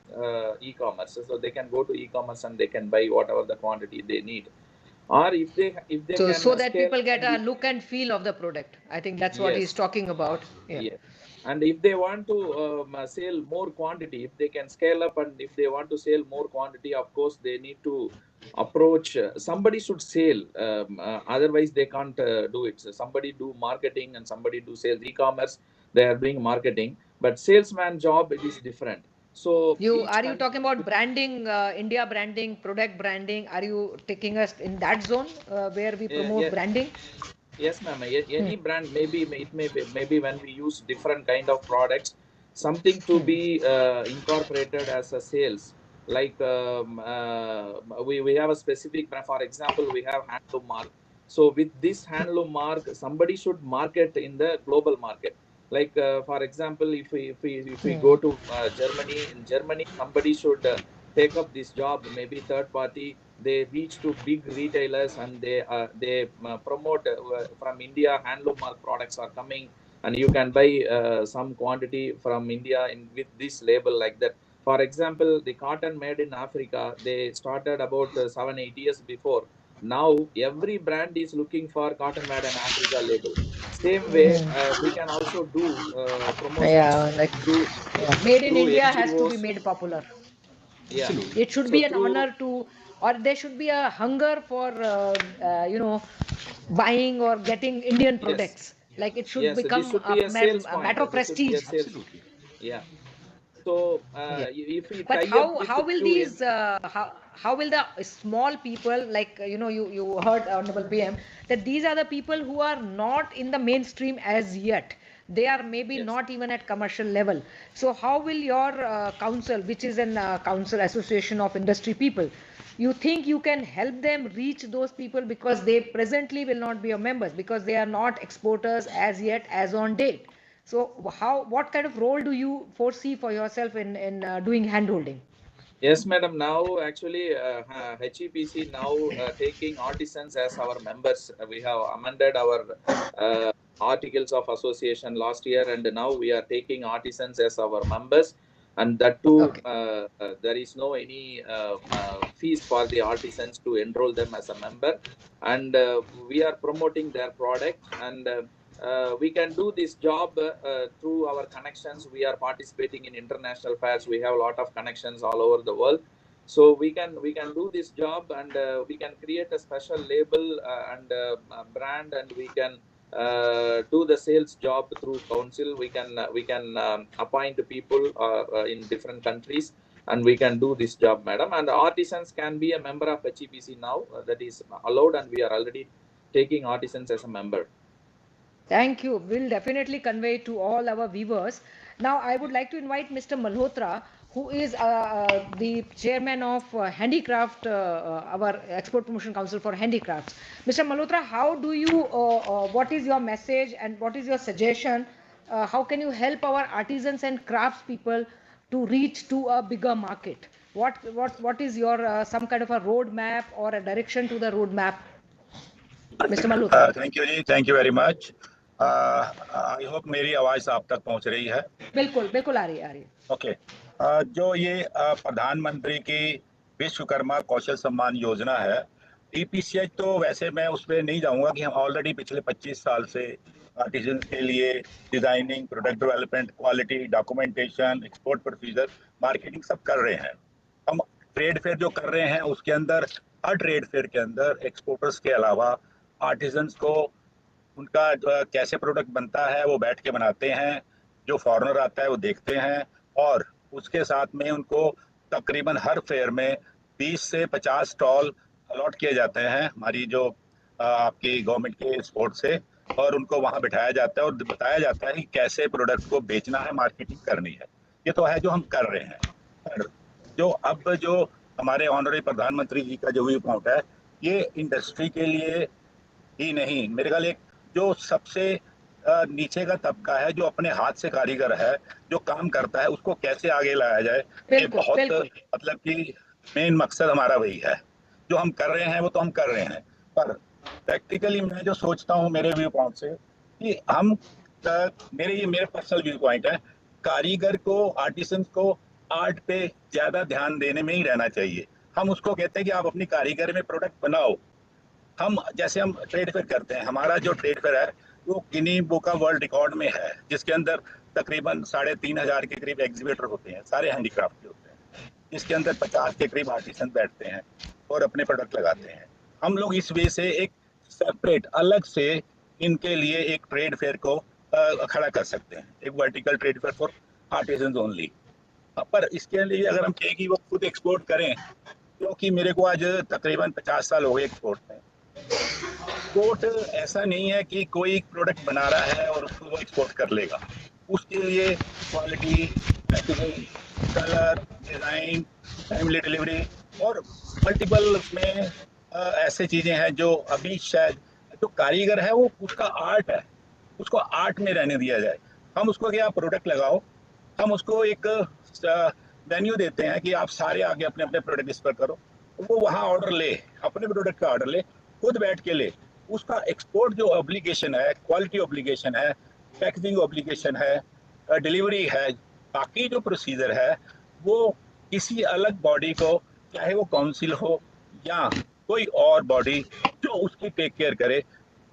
e-commerce. So they can go to e-commerce and they can buy whatever the quantity they need. Or if they can so that scale, people get a look and feel of the product. I think that's what he's yes, talking about. Yeah. yes. And if they want to sell more quantity, if they can scale up, and if they want to sell more quantity, of course they need to approach somebody should sell, otherwise they can't do it. So somebody do marketing and somebody do sales. E-commerce, they are doing marketing, but salesman job, it is different. So You talking about branding, India branding, product branding? Are you taking us in that zone where we promote branding? Yes, ma'am. Any brand, maybe it may be, maybe when we use different kind of products, something to be incorporated as a sales. Like we have a specific brand. For example, we have handloom mark. So with this handloom mark, somebody should market in the global market. Like for example, if we go to Germany, in Germany, somebody should take up this job. Maybe third party, they reach to big retailers, and they promote from India, handloom mark products are coming, and you can buy some quantity from India with this label, like that. For example, the cotton made in Africa, they started about 7-8 years before. Now every brand is looking for cotton made in Africa label. Same way, we can also do promotions Yeah, like through made in through India has to be NGOs. made popular. Yeah. It should So be an through, honor to, or there should be a hunger for, buying or getting Indian yes, products. Like it should yes, this become should be a sales a point. matter of This should be a prestige. sales. Yeah. So Yeah. if we But tie up with how will few these how will the small people, like you heard Honorable PM, that these are the people who are not in the mainstream as yet. They are maybe yes, not even at commercial level. So how will your council, which is an council association of industry people, you think you can help them reach those people, because they presently will not be your members because they are not exporters as yet, as on date. So what kind of role do you foresee for yourself in doing handholding? yes, madam. Now actually HEPC now taking artisans as our members. We have amended our articles of association last year, and now we are taking artisans as our members. And that too, Okay. there is no any fees for the artisans to enroll them as a member, and we are promoting their product, and we can do this job through our connections. We are participating in international fairs. We have a lot of connections all over the world, so we can do this job, and we can create a special label and brand, and we can do the sales job through council. We can appoint people in different countries, and we can do this job, madam. And artisans can be a member of HEPC now. That is allowed, and we are already taking artisans as a member. Thank you. We'll definitely convey to all our viewers. Now, I would like to invite Mr. Malhotra, who is the chairman of Handicraft, our Export Promotion Council for Handicrafts. Mr. Malhotra, how do you, what is your message and what is your suggestion? How can you help our artisans and crafts people to reach to a bigger market? What is your some kind of a roadmap or a direction to the roadmap, Mr. Malhotra? Thank you very much. I hope मेरी आवाज आप तक पहुंच रही है। बिल्कुल बिल्कुल आ रही है ओके। जो ये प्रधानमंत्री की विश्वकर्मा कौशल सम्मान योजना है, ईपीसीएच, तो वैसे मैं उस पर नहीं जाऊंगा कि हम ऑलरेडी पिछले 25 साल से आर्टिजन के लिए designing, product development, quality, documentation, export procedure, marketing सब कर रहे हैं। हम ट्रेड फेयर जो कर रहे हैं उसके अंदर, हर ट्रेड फेयर के अंदर एक्सपोर्टर्स के अलावा आर्टिजन्स को उनका कैसे प्रोडक्ट बनता है वो बैठ के बनाते हैं, जो फॉरेनर आता है वो देखते हैं, और उसके साथ में उनको तकरीबन हर फेयर में 20 से 50 स्टॉल अलॉट किए जाते हैं हमारी जो आपकी गवर्नमेंट के सपोर्ट से, और उनको वहां बिठाया जाता है और बताया जाता है कि कैसे प्रोडक्ट को बेचना है, मार्केटिंग करनी है। ये तो है जो हम कर रहे हैं। पर जो हमारे ऑनरेबल प्रधानमंत्री जी का जो व्यू पॉइंट है, ये इंडस्ट्री के लिए ही नहीं, मेरे ख्याल एक जो सबसे नीचे का तबका है, जो अपने हाथ से कारीगर है, जो काम करता है, उसको कैसे आगे लाया जाए, ये बहुत मतलब कि मेन मकसद हमारा वही है। जो हम कर रहे हैं वो तो हम कर रहे हैं, पर प्रैक्टिकली मैं जो सोचता हूँ मेरे व्यू पॉइंट से कि हम मेरे पर्सनल व्यू पॉइंट है, कारीगर को, आर्टिसन को आर्ट पे ज्यादा ध्यान देने में ही रहना चाहिए। हम उसको कहते हैं कि आप अपनी कारीगर में प्रोडक्ट बनाओ। हम जैसे हम ट्रेड फेयर करते हैं, हमारा जो ट्रेड फेयर है वो गिनी बुक ऑफ वर्ल्ड रिकॉर्ड में है, जिसके अंदर तकरीबन 3,500 के करीब एग्जीबिटर होते हैं, सारे हैंडीक्राफ्ट के होते हैं, जिसके अंदर 50 के करीब आर्टिसन बैठते हैं और अपने प्रोडक्ट लगाते हैं। हम लोग इस वे से एक सेपरेट अलग से इनके लिए एक ट्रेड फेयर को खड़ा कर सकते हैं, एक vertical trade fair for artisan only. पर इसके लिए अगर हम कहें कि वो खुद एक्सपोर्ट करें, क्योंकि मेरे को आज तकरीबन 50 साल हो गए एक्सपोर्ट में। एक्सपोर्ट ऐसा नहीं है कि कोई प्रोडक्ट बना रहा है और उसको वो एक्सपोर्ट कर लेगा। उसके लिए quality, packaging, colour, design, timely delivery और मल्टीपल उसमें ऐसे चीजें हैं जो अभी शायद जो कारीगर है वो उसका आर्ट है, उसको आर्ट में रहने दिया जाए। हम उसको क्या प्रोडक्ट लगाओ, हम उसको एक वेन्यू देते हैं कि आप सारे आगे अपने अपने प्रोडक्ट डिस्प्ले करो, वो वहाँ ऑर्डर ले, अपने प्रोडक्ट का ऑर्डर ले, खुद बैठ के ले। उसका एक्सपोर्ट जो ऑब्लिगेशन है, क्वालिटी ऑब्लिगेशन है, पैकेजिंग ऑब्लिगेशन है, डिलीवरी है, बाकी जो प्रोसीजर है वो किसी अलग बॉडी को, चाहे वो काउंसिल हो या कोई और बॉडी, जो उसकी टेक केयर करे।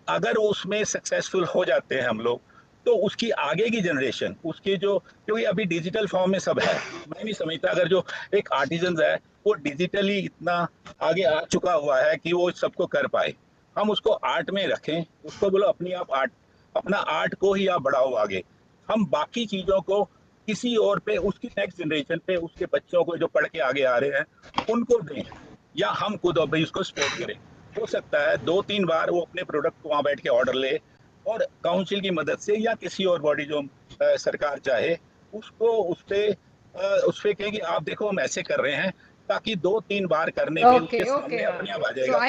अगर उसमें सक्सेसफुल हो जाते हैं हम लोग, तो उसकी आगे की जनरेशन, उसकी जो, क्योंकि अभी डिजिटल फॉर्म में सब है, मैं नहीं समझता अगर जो एक आर्टिजन है वो डिजिटली इतना आगे आ चुका हुआ है कि वो सबको कर पाए। हम उसको आर्ट में रखें, उसको बोलो अपनी आप आर्ट, अपना आर्ट को ही आप बढ़ाओ आगे। हम बाकी चीजों को किसी और पे, उसकी नेक्स्ट जनरेशन पे, उसके बच्चों को जो पढ़ के आगे आ रहे हैं उनको दें, या हम खुद भाई उसको सपोर्ट करें। हो सकता है 2-3 बार वो अपने प्रोडक्ट को वहां बैठ के ऑर्डर ले, और काउंसिल की मदद से या किसी और बॉडी जो सरकार चाहे उसको उस पे कहे कि आप देखो हम ऐसे कर रहे हैं, ताकि 2-3 बार करने पे उसके सामने अपने आप आ जाएगा। So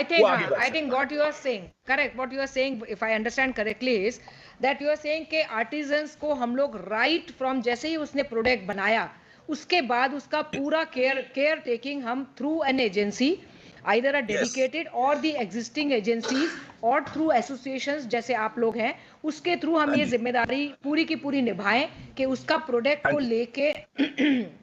I think what you are saying, correct, what you are saying, if I understand correctly, is that you are saying कि artisans को हम लोग right from जैसे ही उसने प्रोडक्ट बनाया उसके बाद उसका पूरा केयर टेकिंग हम through an agency, either a dedicated or the existing agencies और through associations जैसे आप लोग हैं, उसके थ्रू हम ये जिम्मेदारी पूरी की पूरी निभाएं कि उसका प्रोडक्ट को लेके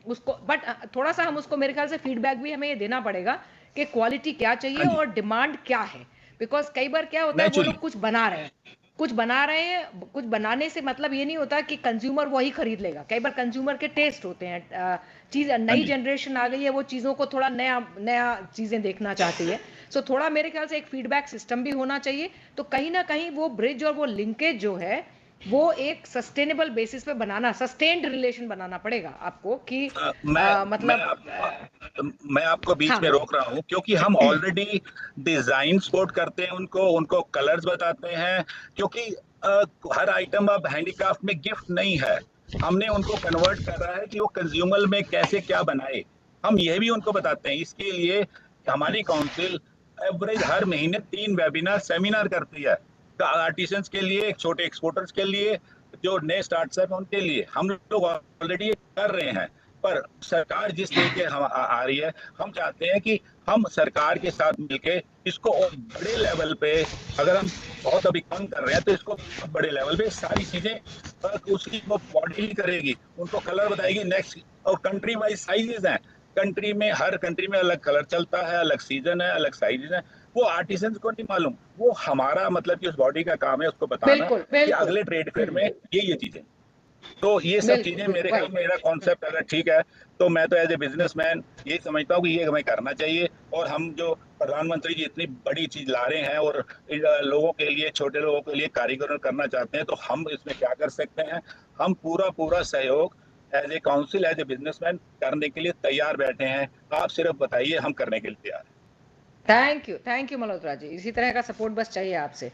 उसको, बट थोड़ा सा हम उसको, मेरे ख्याल से फीडबैक भी हमें ये देना पड़ेगा कि क्वालिटी क्या चाहिए और डिमांड क्या है। बिकॉज कई बार क्या होता है, वो लोग कुछ बना रहे हैं, कुछ बनाने से मतलब ये नहीं होता कि कंज्यूमर वही खरीद लेगा। कई बार कंज्यूमर के टेस्ट होते हैं, चीज नई जनरेशन आ गई है, वो चीजों को थोड़ा नया चीजें देखना चाहती है। सो थोड़ा मेरे ख्याल से एक फीडबैक सिस्टम भी होना चाहिए, तो कहीं ना कहीं वो ब्रिज और वो लिंकेज जो है वो एक सस्टेनेबल बेसिस पे बनाना, सस्टेन्ड रिलेशन बनाना पड़ेगा आपको कि मैं आपको बीच में रोक रहा हूँ, क्योंकि हम ऑलरेडी डिजाइन सपोर्ट करते हैं, उनको कलर्स बताते हैं, क्योंकि हर आइटम अब हैंडीक्राफ्ट में गिफ्ट नहीं है। हमने उनको कन्वर्ट कर रहा है कि वो कंज्यूमर में कैसे क्या बनाए, हम यह भी उनको बताते हैं। इसके लिए हमारी काउंसिल एवरेज हर महीने 3 वेबिनार सेमिनार करती है, आर्टिसंस के लिए, छोटे एक्सपोर्टर्स के लिए, जो नए स्टार्टअप है उनके लिए। हम लोग ऑलरेडी कर रहे हैं, पर सरकार जिस तरीके हम आ रही है, हम चाहते हैं कि हम सरकार के साथ मिलके इसको और बड़े लेवल पे, अगर हम बहुत अभी कम कर रहे हैं तो इसको बहुत बड़े लेवल पे सारी चीजें उसकी वो बॉडी करेगी, उनको कलर बताएगी नेक्स्ट। और कंट्री वाइज साइजेस हैं, कंट्री में हर कंट्री में अलग कलर चलता है, अलग सीजन है, अलग साइजेस है, वो आर्टिसंस को नहीं मालूम, वो हमारा मतलब कि उस बॉडी का काम है उसको बताना बिल्कुल कि बिल्कुल अगले ट्रेड फेयर में ये चीजें। तो ये सब चीजें मेरे ख्याल में, मेरा कॉन्सेप्ट अगर ठीक है तो मैं तो एज ए बिजनेसमैन ये समझता हूँ कि ये हमें करना चाहिए। और हम जो प्रधानमंत्री जी इतनी बड़ी चीज ला रहे हैं और लोगों के लिए, छोटे लोगों के लिए कारीगर करना चाहते हैं, तो हम इसमें क्या कर सकते हैं? हम पूरा सहयोग as a council, as a businessman करने के लिए तैयार बैठे हैं। आप सिर्फ बताइए, हम करने के लिए तैयार हैं। थैंक यू मल्होत्रा जी, इसी तरह का सपोर्ट बस चाहिए आपसे।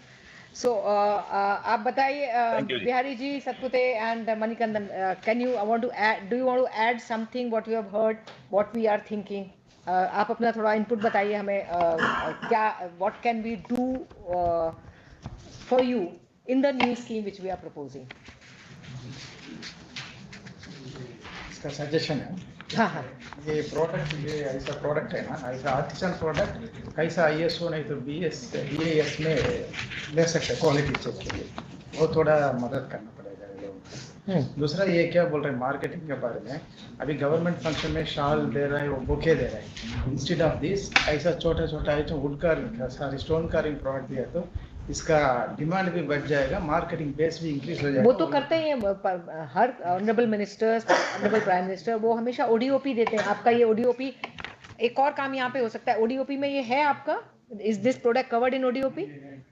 सो आप बताइए Bihari ji, Satpute and Manikandan, can you want to add, do you want to add something what you have heard, what we are thinking? आप अपना थोड़ा इनपुट बताइए हमें, क्या what can we do for you in the new scheme which we are proposing? इसका suggestion है। हाँ, ये प्रोडक्ट, ये ऐसा प्रोडक्ट है ना, ऐसा आर्टिसन प्रोडक्ट कैसा ISO नहीं तो BAS में ले सकते क्वालिटी चेक के लिए, वो थोड़ा मदद करना पड़ेगा लोगों को। दूसरा ये क्या बोल रहे हैं मार्केटिंग के बारे में, अभी गवर्नमेंट फंक्शन में शाल दे रहा है, वो बुके दे रहा है, इंस्टेड ऑफ दिस ऐसा छोटा छोटा item wood carving, sorry stone carving product दिया तो इसका डिमांड भी बढ़ जाएगा, मार्केटिंग बेस भी इंक्रीज हो जाएगा। वो तो करते ही हैं हर honourable ministers, honourable prime minister, वो हमेशा ODOP देते हैं। आपका ये ODOP, एक और काम यहाँ पे हो सकता है, ODOP में ये है आपका, is this product covered in ODOP?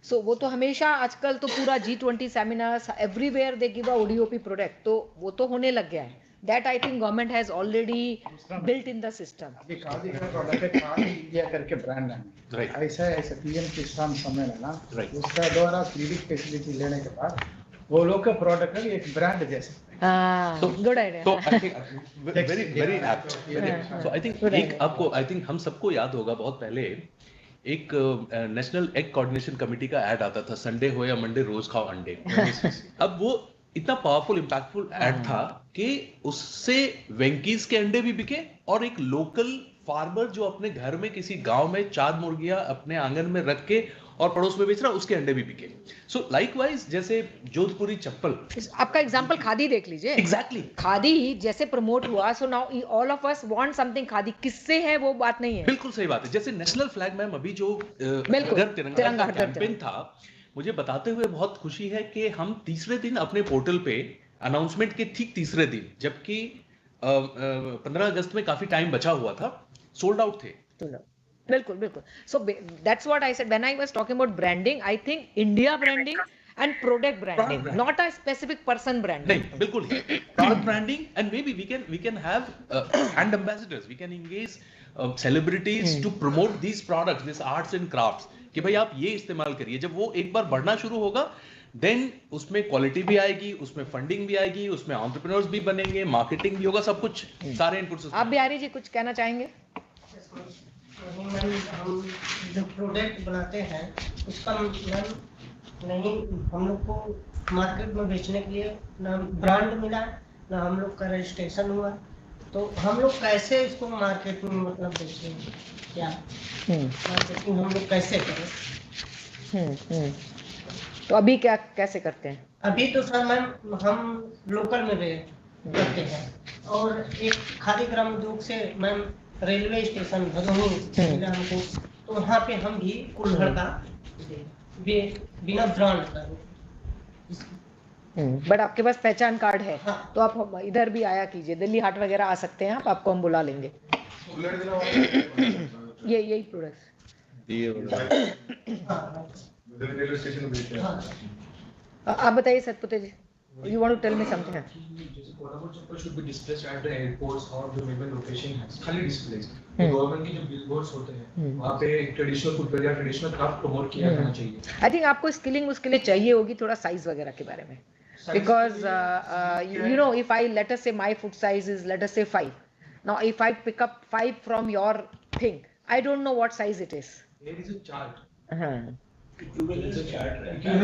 सो वो तो हमेशा आजकल तो पूरा G20 seminars everywhere they give a ODOP product, तो वो तो होने लग गया है। That I think government has already built in the system. अभी खादी का प्रोडक्ट है, खादी इंडिया करके ब्रांड है, ऐसा PM किसान सम्मेलन है ना, उसका द्वारा 3D फैसिलिटी लेने के बाद वो लोग का प्रोडक्ट है एक ब्रांड जैसे। Good idea. तो I think very apt. So I think एक आपको, आई थिंक हम सबको याद होगा बहुत पहले एक नेशनल एग कोऑर्डिनेशन कमेटी का ऐड आता था, संडे हो या मंडे रोज खाओ अंडे। अब वो इतना पावरफुल इंपैक्टफुल ऐड था कि उससे वेंकीज के अंडे भी बिके और एक लोकल फार्मर जो अपने घर में किसी गांव में 4 मुर्गियां अपने आंगन में रख के और पड़ोस में बेच रहा, उसके अंडे भी बिके। सो लाइकवाइज जैसे जोधपुरी चप्पल, आपका एग्जांपल खादी देख लीजिए। एग्जैक्टली खादी जैसे प्रमोट हुआ, so now all of us want something khadi, किससे है वो बात नहीं है। बिल्कुल सही बात है। जैसे नेशनल फ्लैग मैम अभी जो तिरंगा कैंपेन था, मुझे बताते हुए बहुत खुशी है कि हम तीसरे दिन अपने पोर्टल पे अनाउंसमेंट के ठीक तीसरे दिन, जबकि 15 अगस्त में काफी टाइम बचा हुआ था, सोल्ड आउट थे। बिल्कुल। So that's what I said when I was talking about branding, I think India branding and product branding, not a specific person branding. नहीं, बिल्कुल product branding, and maybe we can have brand ambassadors, we can engage celebrities to promote these products, these arts and crafts, कि भाई आप ये इस्तेमाल करिए। जब वो एक बार बढ़ना शुरू होगा, देन उसमें क्वालिटी भी आएगी, उसमें फंडिंग भी आएगी, उसमें एंटरप्रेन्योर्स भी बनेंगे, मार्केटिंग भी होगा, सब कुछ, सारे इनपुट्स। आप बिहारी जी कुछ कहना चाहेंगे? हम जो प्रोडक्ट बनाते हैं उसका मैम नहीं, हम लोग को मार्केट में बेचने के लिए ना ब्रांड मिला, ना हम लोग का रजिस्ट्रेशन हुआ, तो हम लोग कैसे इसको मार्केट में मतलब बेचेंगे? क्या मार्केटिंग हम लोग कैसे करें? तो अभी क्या कैसे करते हैं? अभी तो सर मैम हम लोकल में करते हैं, और एक खादी ग्राम उद्योग से मैम रेलवे स्टेशन भदोही मिला हमको, तो वहाँ पे हम भी कुल्हड़ का बिना ब्रांड का। बट आपके पास पहचान कार्ड है, हाँ। तो आप इधर भी आया कीजिए, दिल्ली हाट वगैरह आ सकते हैं आप, आपको हम बुला लेंगे। यही प्रोडक्ट्स आप बताइए सतपुते जी, you want to tell me something? Collaborative chapel should be displayed at the airports or the major location has खाली displays। गवर्नमेंट की जो बिलबोर्ड्स होते हैं वहाँ पे ट्रेडिशनल फुटवेयर या ट्रेडिशनल क्राफ्ट प्रमोट किया जाना चाहिए। आई थिंक आपको स्किलिंग उसके लिए चाहिए होगी थोड़ा साइज वगैरह के बारे में, because you know if I let us say my foot size is let us say 5, now if I pick up 5 from your thing, I don't know what size it is. There is a chart.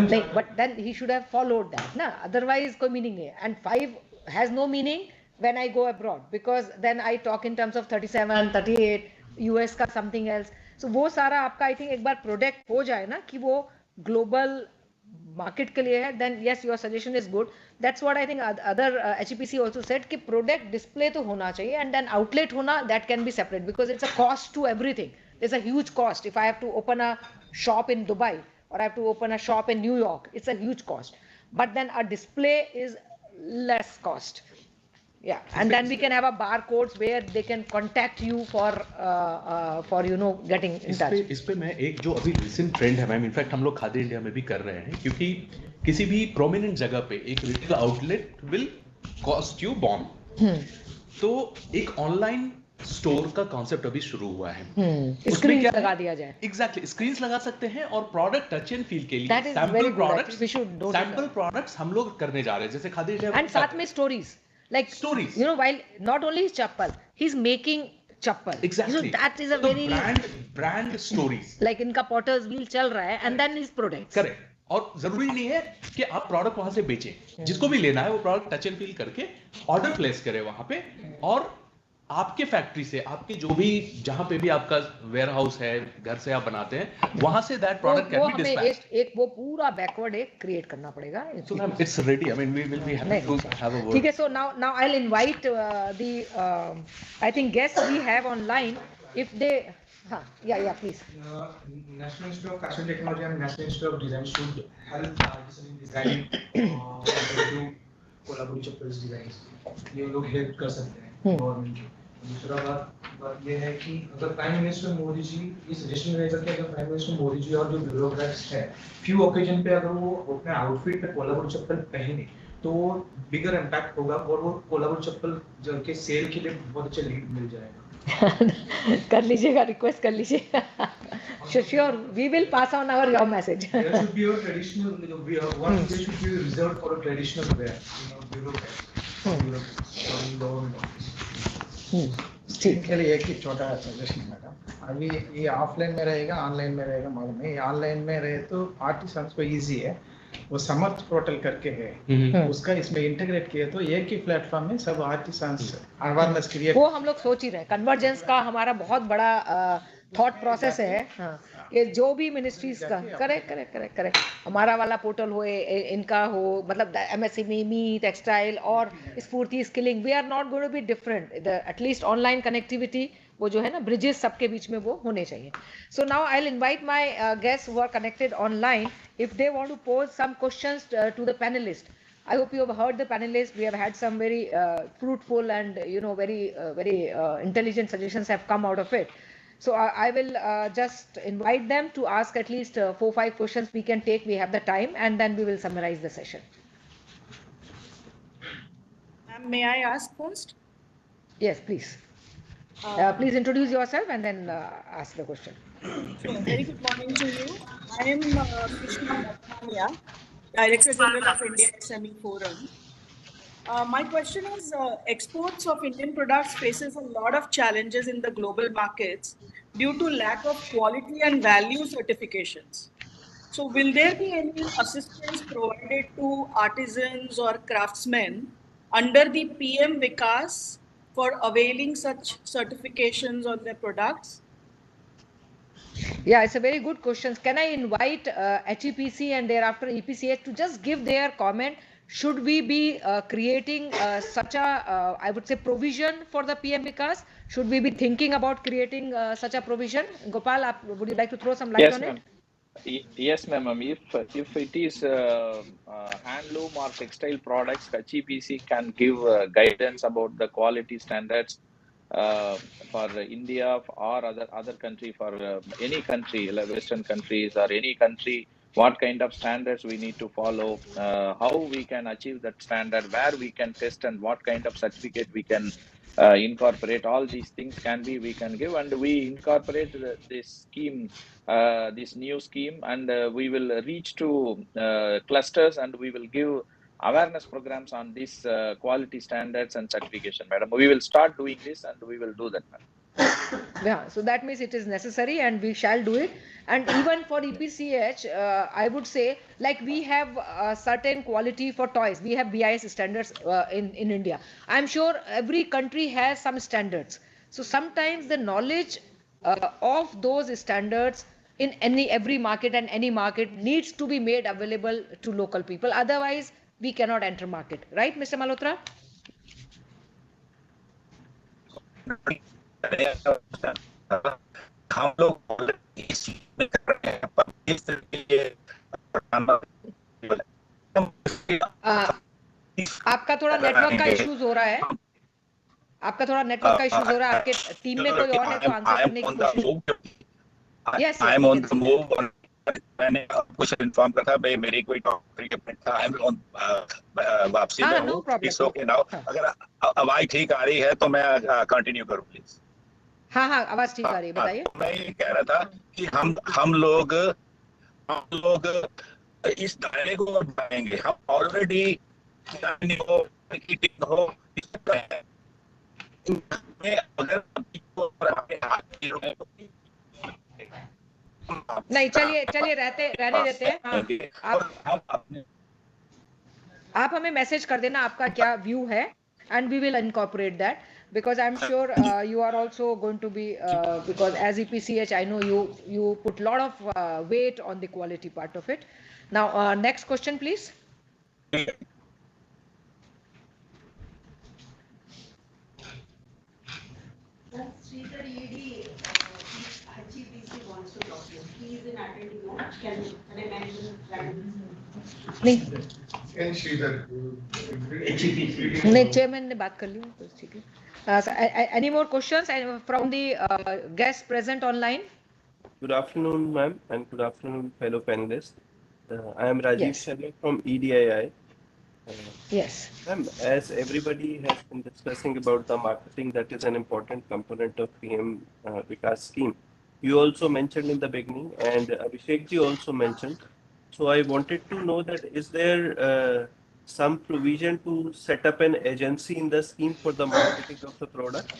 नहीं, but then he should have followed that ना, otherwise कोई meaning नहीं है, and 5 has no meaning when I go abroad, because then I talk in terms of 37, 38, US का something else. So वो सारा आपका I think एक बार प्रोडक्ट हो जाए ना कि वो ग्लोबल मार्केट के लिए है, then yes, your suggestion is good. That's what I think other HEPC also said कि प्रोडक्ट डिस्प्ले तो होना चाहिए and then outlet होना, that can be separate because it's a cost to everything. There's a huge cost. If I have to open a shop in Dubai or I have to open a shop in New York, it's a huge cost. But then a display is less cost. Yeah, and then we can have a barcodes where they can contact you for getting in touch. इस पे मैं एक जो अभी recent trend है ma'am, in fact हम लोग khadi India में भी कर रहे हैं, क्योंकि किसी भी प्रोमिनेंट जगह पे एक retail outlet will cost you bomb, तो एक ऑनलाइन स्टोर का कॉन्सेप्ट अभी शुरू हुआ है। स्क्रीन लगा दिया जाए। एग्जैक्टली, स्क्रीन्स लगा सकते हैं और प्रोडक्ट टच एंड फील के लिए That is very good. We should do that. Sample products हम लोग करने जा रहे हैं, जैसे खादी इंडिया and साथ में stories, like stories, while not only his chappal, he's making chappal. Exactly. That is a very brand stories. Like इनका Potter's Wheel चल रहा है and then his products. Correct. और जरूरी नहीं है कि आप प्रोडक्ट वहां से बेचें, जिसको भी लेना है वो प्रोडक्ट टच एंड फील करके ऑर्डर प्लेस करे वहां पे, और आपके फैक्ट्री से, आपके जो भी जहां पे भी आपका वेयर हाउस है, घर से आप बनाते हैं, वहां say that product can be dispatched. एक वो पूरा बैकवर्ड एक क्रिएट करना पड़ेगा। So ma'am, it's ready. I mean, we will be happy to have a word. ठीक है, so now I'll invite the I think guests we have online, if they yeah please. National Institute of Fashion Technology and National Institute of Design should help artists in designing do collaborative chappals designs. ये लोग help कर सकते हैं government को। दूसरा बात ये है कि अगर प्राइम मिनिस्टर मोदी जी ये सजेशन दे सकते हैं, अगर प्राइम मिनिस्टर मोदी जी और जो ब्यूरोक्रेट्स हैं फ्यू ओकेजन पे अगर वो अपने आउटफिट पे कोलाबोरेटिव चप्पल पहने तो बिगर इम्पैक्ट होगा और वो कोलाबोरेटिव चप्पल के सेल के लिए बहुत अच्छा लीड मिल जाएगा। कर लीजिएगा, रिक्वेस्ट कर लीजिएगा। Sure, we will pass on your message. There should be a traditional one day should be reserved for a traditional wear, ठीक है। एक ही छोटा सजेशन मैडम, अभी ये ऑफलाइन में रहेगा ऑनलाइन में रहेगा मालूम नहीं, ऑनलाइन में रहे तो आर्टिसंस को इजी है, वो समर्थ पोर्टल करके है, उसका इसमें इंटीग्रेट किया तो एक ही प्लेटफॉर्म में सब आर्टिसंस अवेयरनेस क्रिएट। वो हम लोग सोच ही रहे हैं, कन्वर्जेंस का हमारा बहुत बड़ा थॉट प्रोसेस है। कि जो भी मिनिस्ट्रीज का करेक्ट हमारा वाला पोर्टल हो, इनका हो, मतलब MSME, टेक्सटाइल और Sfurti skilling, we are not going to be different, at least online connectivity वो जो है ना ब्रिजेस सबके बीच में वो होने चाहिए। So now I will invite my guests who are connected online if they want to pose some questions to the panelist. I hope you have heard the panelists. We have had some very fruitful and very intelligent suggestions have come out of it. So I will just invite them to ask at least 4-5 questions we can take. We have the time, and then we will summarize the session. May I ask first? Yes, please. Please introduce yourself and then ask the question. Very good morning to you. I am VIshwakarma, Director General of India SME Forum. My question is, exports of Indian products faces a lot of challenges in the global markets due to lack of quality and value certifications. So will there be any assistance provided to artisans or craftsmen under the PM VIKAS for availing such certifications on their products? Yeah, it's a very good question. Can I invite HEPC and thereafter EPCH to just give their comment? Should we be creating such a, I would say, provision for the PM VIKAS? Should we be thinking about creating such a provision? Gopal, would you like to throw some light on it? Yes, ma'am. If it is handloom or textile products, HEPC can give guidance about the quality standards for India or other country, for any country, like Western countries or any country, what kind of standards we need to follow, how we can achieve that standard, where we can test, and what kind of certificate we can incorporate. All these things we can give, and we incorporate this scheme, this new scheme, and we will reach to clusters, and we will give awareness programs on these quality standards and certification, madam. We will start doing this, and we will do that, madam. Yeah, so that means it is necessary and we shall do it. And even for EPCH, I would say, like we have a certain quality for toys. We have BIS standards in India. I'm sure every country has some standards. So sometimes the knowledge of those standards in every market and any market needs to be made available to local people. Otherwise, we cannot enter market. Right, Mr. Malhotra? हम लोग already इसी में कर रहे हैं, पर इस तरह के आपका थोड़ा नेटवर्क का इश्यूज हो रहा है, आपका थोड़ा नेटवर्क का इश्यूज हो रहा है, आपके टीम में कोई और है तो आंसर करने की कोशिश। Yes, I am on the move. मैंने आपको शायद इन्फॉर्म करा था, भाई मेरी कोई डॉक्टरी अपॉइंटमेंट था, आई एम ऑन वापसी में हूँ, इट्स ओके नाउ। अगर आवाज ठीक आ रही है तो मैं कंटिन्यू करूँ प्लीज। हाँ हाँ, आवाज ठीक आ रही है, बताइए। तो मैं ये कह रहा था कि हम लोग इस दायरे को बढ़ाएंगे। हम ऑलरेडी हो मार्केटिंग हो अगर नहीं, चलिए रहने देते हैं। हाँ, आप हमें मैसेज कर देना आपका क्या व्यू है, and we will incorporate that, because I'm sure you are also going to be because as EPCH I know you put lot of weight on the quality part of it. Now next question please. नहीं, chairman ने बात कर ली तो ठीक है। Any more questions from the guests present online? Good afternoon, ma'am, and good afternoon, fellow panelists. I am Rajiv Sharma from EDII. Yes. Ma'am, as everybody has been discussing about the marketing, that is an important component of PM VIKAS scheme. You also mentioned in the beginning, and Abhishek ji also mentioned. So I wanted to know that is there some provision to set up an agency in the scheme for the marketing of the product?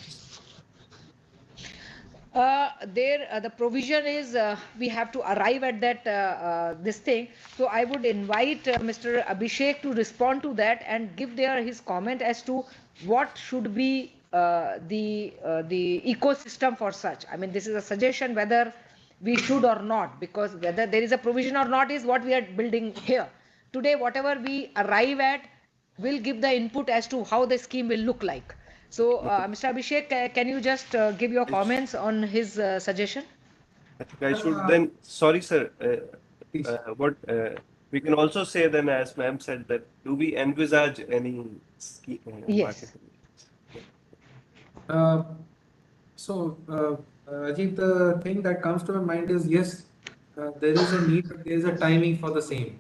The provision is we have to arrive at that this thing. So I would invite Mr. Abhishek to respond to that and give his comment as to what should be the ecosystem for such. I mean, this is a suggestion whether we should or not, because whether there is a provision or not is what we are building here. Today, whatever we arrive at will give the input as to how the scheme will look like. So, Mr. Abhishek, can you just give your comments on his suggestion? I think I should then, sorry sir, what we can also say then, as ma'am said, that do we envisage any scheme? Yes. Ajit, the thing that comes to my mind is, yes, there is a need, but there is a timing for the same.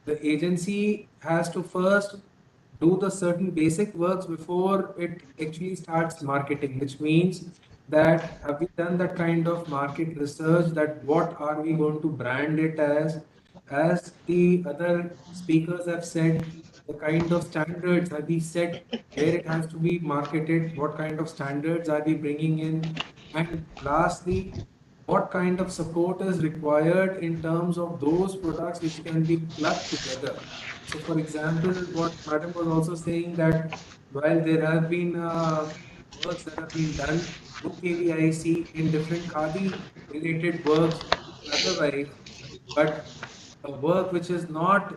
The agency has to first do the certain basic works before it actually starts marketing, which means that have we done that kind of market research, that what are we going to brand it as the other speakers have said, the kind of standards have we set where it has to be marketed, what kind of standards are we bringing in, and lastly, what kind of support is required in terms of those products which can be plugged together. So, for example, what Madam was also saying, that while there have been works that have been done with KVIC in different Khadi related works, otherwise, but a work which is not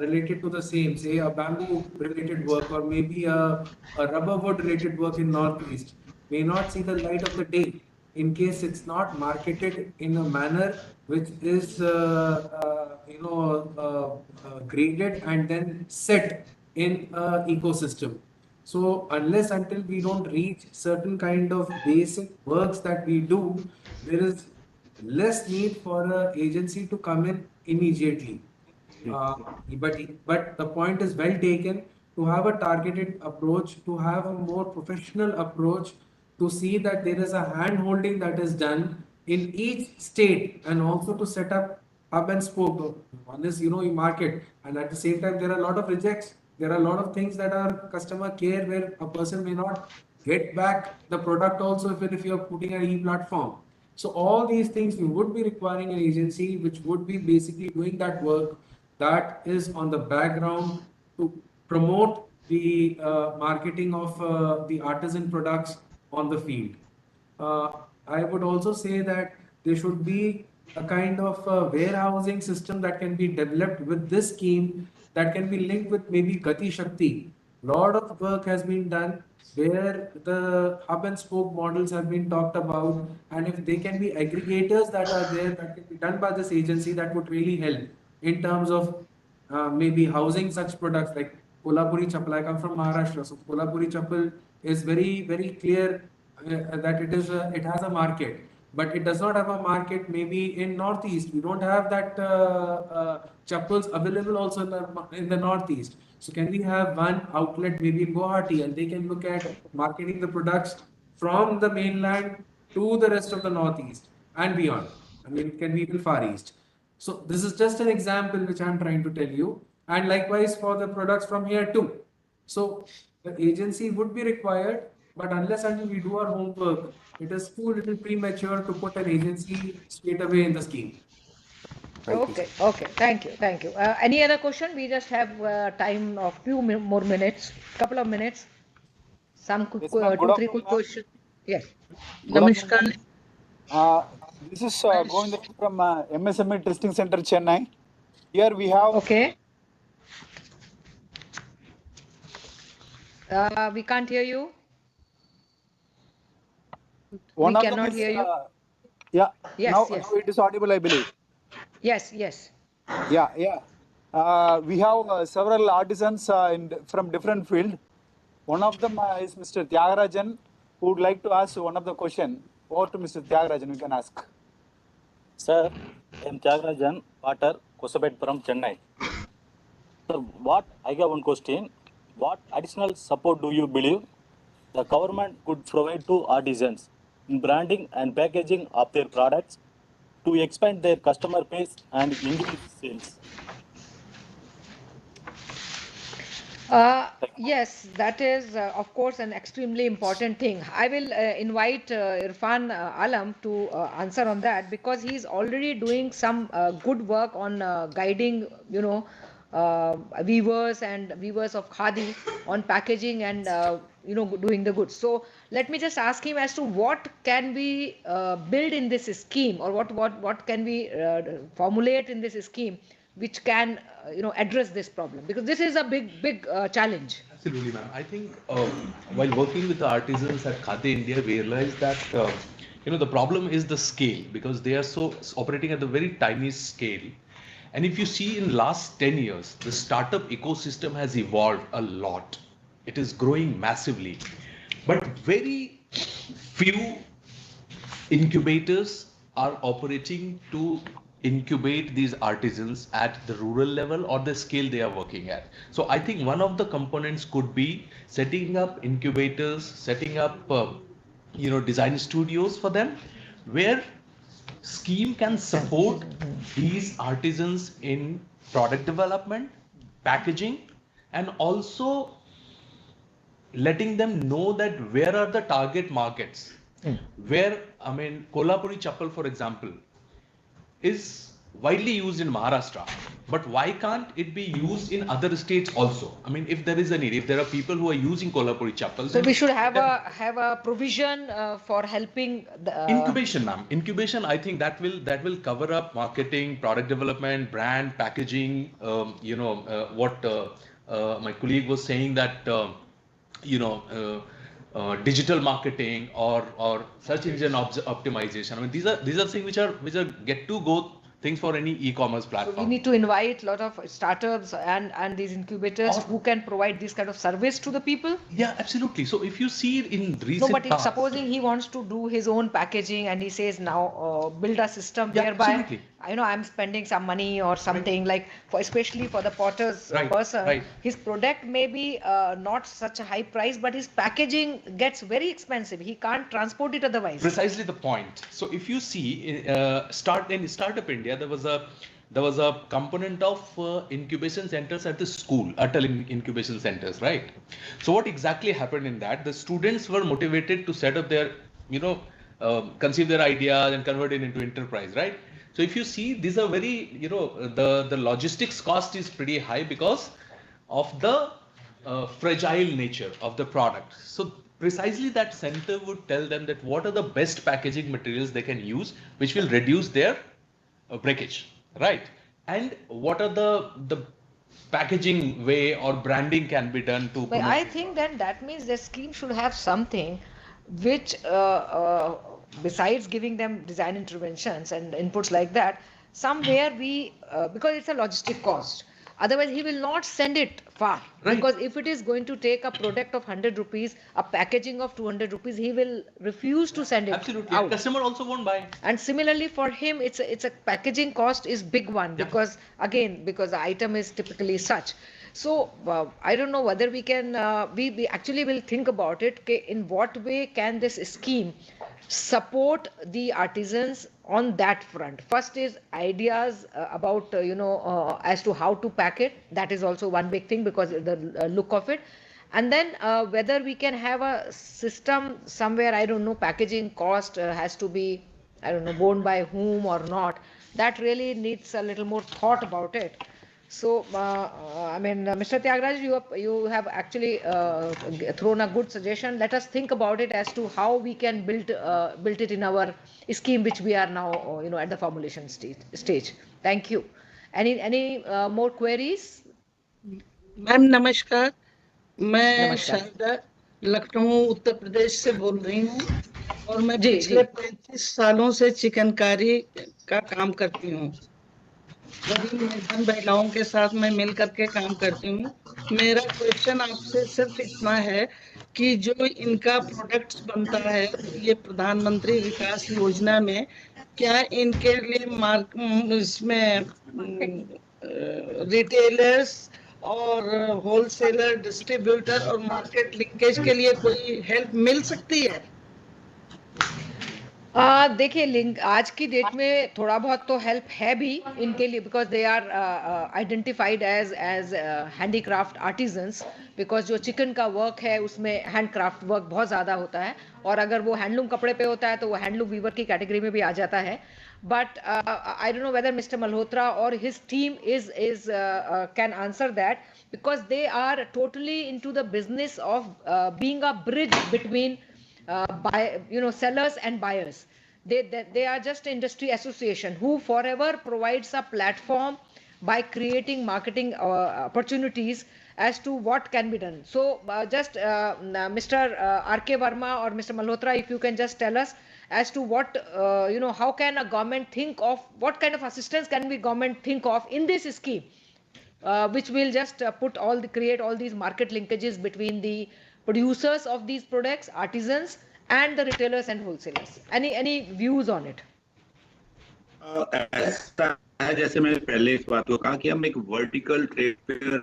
related to the same, say a bamboo related work or maybe a rubber wood related work in Northeast may not see the light of the day in case it's not marketed in a manner which is graded and then set in an ecosystem. So unless until we don't reach certain kind of basic works that we do, there is less need for an agency to come in immediately. But the point is well taken, to have a targeted approach, to have a more professional approach, to see that there is a hand holding that is done in each state, and also to set up hub and spoke. One is, you market, and at the same time there are a lot of rejects. There are a lot of things that are customer care where a person may not get back the product also if you're putting an e-platform. So all these things, we would be requiring an agency which would be basically doing that work that is on the background to promote the marketing of the artisan products on the field. I would also say that there should be a kind of warehousing system that can be developed with this scheme that can be linked with maybe Gati Shakti. Lot of work has been done where the hub and spoke models have been talked about, and if they can be aggregators that are there that can be done by this agency, that would really help in terms of maybe housing such products like Kolhapuri Chappal. I come from Maharashtra, so Kolhapuri Chappal is very clear that it has a market, but it does not have a market maybe in Northeast. We don't have that chappals available also in the Northeast. So can we have one outlet maybe in Guwahati, and they can look at marketing the products from the mainland to the rest of the Northeast and beyond. I mean, it can be even Far East. So this is just an example which I'm trying to tell you. And likewise for the products from here too. So the agency would be required, but unless until we do our homework, it is too little premature to put an agency straight away in the scheme. Okay, thank you. Any other question? We just have time of few more minutes, couple of minutes. Some Yes, two, ma'am. Good three quick afternoon, ma'am. questions. Yes. Good afternoon, ma'am. This is Govind from MSME Testing Center, Chennai. Here we have. Okay. We can't hear you. One we of cannot them is, hear you. Yeah. Yes, Now it is audible, I believe. Yes. Yeah. We have several artisans from different field. One of them is Mr. Tyagarajan, who would like to ask one of the question. Over to Mr. Tyagarajan, we can ask. Sir, I am Tyagarajan, Pater, Kosabet from Chennai. Sir, I have one question. What additional support do you believe the government could provide to artisans in branding and packaging of their products to expand their customer base and increase sales? Yes, that is of course an extremely important thing. I will invite Irfan Alam to answer on that, because he is already doing some good work on guiding, weavers and weavers of khadi on packaging and doing the goods. So let me just ask him as to what can we build in this scheme, or what can we formulate in this scheme which can address this problem, because this is a big challenge. Absolutely, ma'am. I think while working with the artisans at Khadi India, we realized that the problem is the scale, because they are so operating at the very tiny scale. And if you see in last 10 years, the startup ecosystem has evolved a lot. It is growing massively, but very few incubators are operating to incubate these artisans at the rural level or the scale they are working at. So I think one of the components could be setting up incubators, setting up design studios for them, where scheme can support these artisans in product development, packaging, and also letting them know that where are the target markets. Where, Kolhapuri Chappal, for example, is widely used in Maharashtra, but why can't it be used in other states also? If there is a need, if there are people who are using Kolhapuri Chappal, so we should have a provision for helping the incubation, ma'am. Incubation, I think that will cover up marketing, product development, brand, packaging. What my colleague was saying, that digital marketing or search engine optimization. These are things which are get to go things for any e-commerce platform. So we need to invite a lot of startups and these incubators who can provide this kind of service to the people. Yeah, absolutely. So if you see in recent No, but if supposing he wants to do his own packaging and he says now build a system whereby absolutely. I'm spending some money or something, like especially for the potter's person, his product may be not such a high price, but his packaging gets very expensive. He can't transport it otherwise. Precisely the point. So if you see in Startup India, there was a there was a component of incubation centers at the school, Atal incubation centers, right? So what exactly happened in that? The students were motivated to set up their, conceive their ideas and convert it into enterprise, right? So if you see, these are very, the logistics cost is pretty high because of the fragile nature of the product. So precisely that center would tell them that what are the best packaging materials they can use, which will reduce their breakage, right? And what are the packaging way or branding can be done to But promote I it? think then that means the scheme should have something which, besides giving them design interventions and inputs like that, somewhere we, because it's a logistic cost. Otherwise, he will not send it far. Right. Because if it is going to take a product of 100 rupees, a packaging of 200 rupees, he will refuse to send it Absolutely. out. And customer also won't buy. And similarly for him, it's a packaging cost is big one, because again, because the item is typically such. So I don't know whether we can, we actually will think about it, in what way can this scheme support the artisans on that front. First is ideas about, as to how to pack it. That is also one big thing, because the look of it. And then whether we can have a system somewhere, I don't know, packaging cost has to be, I don't know, borne by whom or not. That really needs a little more thought about it. So, I mean, Mr. Tyagarajan, you have actually thrown a good suggestion. Let us think about it as to how we can build it in our scheme, which we are now, at the formulation stage. Thank you. Any more queries? Ma'am नमस्कार, मैं नमस्कार। शारदा लखनऊ उत्तर प्रदेश से बोल रही हूँ और मैं जी, पिछले जी। 35 सालों से चिकनकारी का काम करती हूँ। गरीब निर्धन महिलाओं के साथ मैं मिल करके काम करती हूँ। मेरा क्वेश्चन आपसे सिर्फ इतना है कि जो इनका प्रोडक्ट्स बनता है ये प्रधानमंत्री विकास योजना में, क्या इनके लिए इसमें रिटेलर्स और होलसेलर, डिस्ट्रीब्यूटर और मार्केट लिंकेज के लिए कोई हेल्प मिल सकती है? देखिए, लिंक आज की डेट में थोड़ा बहुत तो हेल्प है भी इनके लिए, because they are identified as handicraft artisans, because जो चिकन का वर्क है उसमें हैंडक्राफ्ट वर्क बहुत ज़्यादा होता है, और अगर वो हैंडलूम कपड़े पे होता है तो वो हैंडलूम वीवर की कैटेगरी में भी आ जाता है. But I don't know whether Mr. Malhotra or his team can answer that, because they are totally into the business of being a bridge between sellers and buyers. They are just industry association who forever provides a platform by creating marketing opportunities as to what can be done. So just Mr. R.K. Verma or Mr. Malhotra, if you can just tell us as to what, how can a government think of, what kind of assistance can we government think of in this scheme, which will just create all these market linkages between the producers of these products, artisans, and the retailers and wholesalers. Any views on it? ऐसा है, जैसे मैंने पहले इस बात को कहा कि हम एक vertical trade fair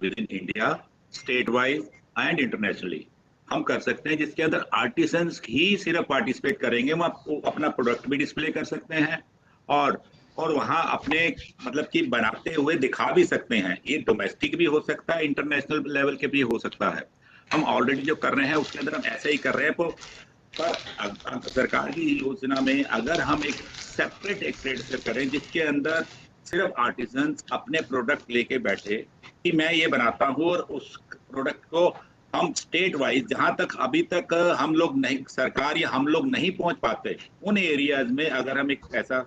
with in India, state wise and internationally हम कर सकते हैं, जिसके अंदर आर्टिसंस ही सिर्फ पार्टिसिपेट करेंगे. वो आपको अपना प्रोडक्ट भी डिस्प्ले कर सकते हैं और वहाँ अपने मतलब कि बनाते हुए दिखा भी सकते हैं. ये डोमेस्टिक भी हो सकता है, इंटरनेशनल लेवल के भी हो सकता है. हम ऑलरेडी जो कर रहे हैं उसके अंदर हम ऐसा ही कर रहे हैं. पर सरकार की योजना में अगर हम एक सेपरेट एक ट्रेड फेयर करें जिसके अंदर सिर्फ आर्टिसंस अपने प्रोडक्ट लेके बैठे कि मैं ये बनाता हूँ, और उस प्रोडक्ट को हम स्टेट वाइज जहां तक अभी तक हम लोग नहीं, सरकार या हम लोग नहीं पहुंच पाते, उन एरियाज में अगर हम एक ऐसा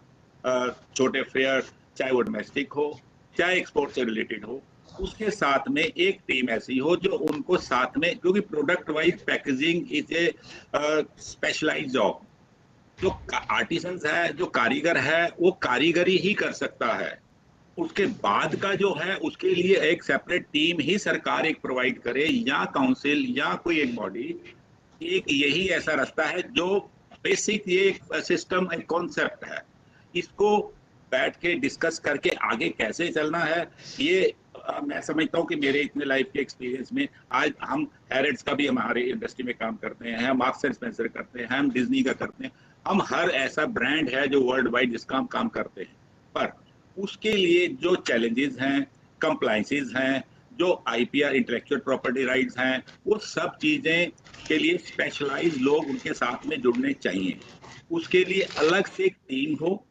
छोटे फेयर, चाहे वो डोमेस्टिक हो चाहे एक्सपोर्ट से रिलेटेड हो, उसके साथ में एक टीम ऐसी हो जो उनको साथ में, क्योंकि product wise packaging is a specialized job. जो आर्टिसंस है, जो कारीगर है, वो कारीगरी ही कर सकता है. उसके बाद का जो है उसके लिए एक सेपरेट टीम ही सरकार एक प्रोवाइड करे, या काउंसिल या कोई एक बॉडी. एक यही ऐसा रास्ता है जो बेसिक ये एक सिस्टम, एक कॉन्सेप्ट है. इसको बैठ के डिस्कस करके आगे कैसे चलना है, ये मैं समझता हूँ कि मेरे इतने लाइफ के एक्सपीरियंस में आज हम हैरिट्स का भी हमारे इंडस्ट्री में काम करते हैं, हम मार्क्स एंड स्पेंसर करते हैं, हम डिज्नी का करते हैं, हम हर ऐसा ब्रांड है जो वर्ल्ड वाइड जिसका हम काम करते हैं. पर उसके लिए जो चैलेंजेस हैं, कंप्लाइंसेस हैं, जो आईपीआर इंटेलेक्चुअल प्रॉपर्टी राइट्स हैं, वो सब चीजें के लिए स्पेशलाइज लोग उनके साथ में जुड़ने चाहिए। उसके लिए अलग से एक टीम हो,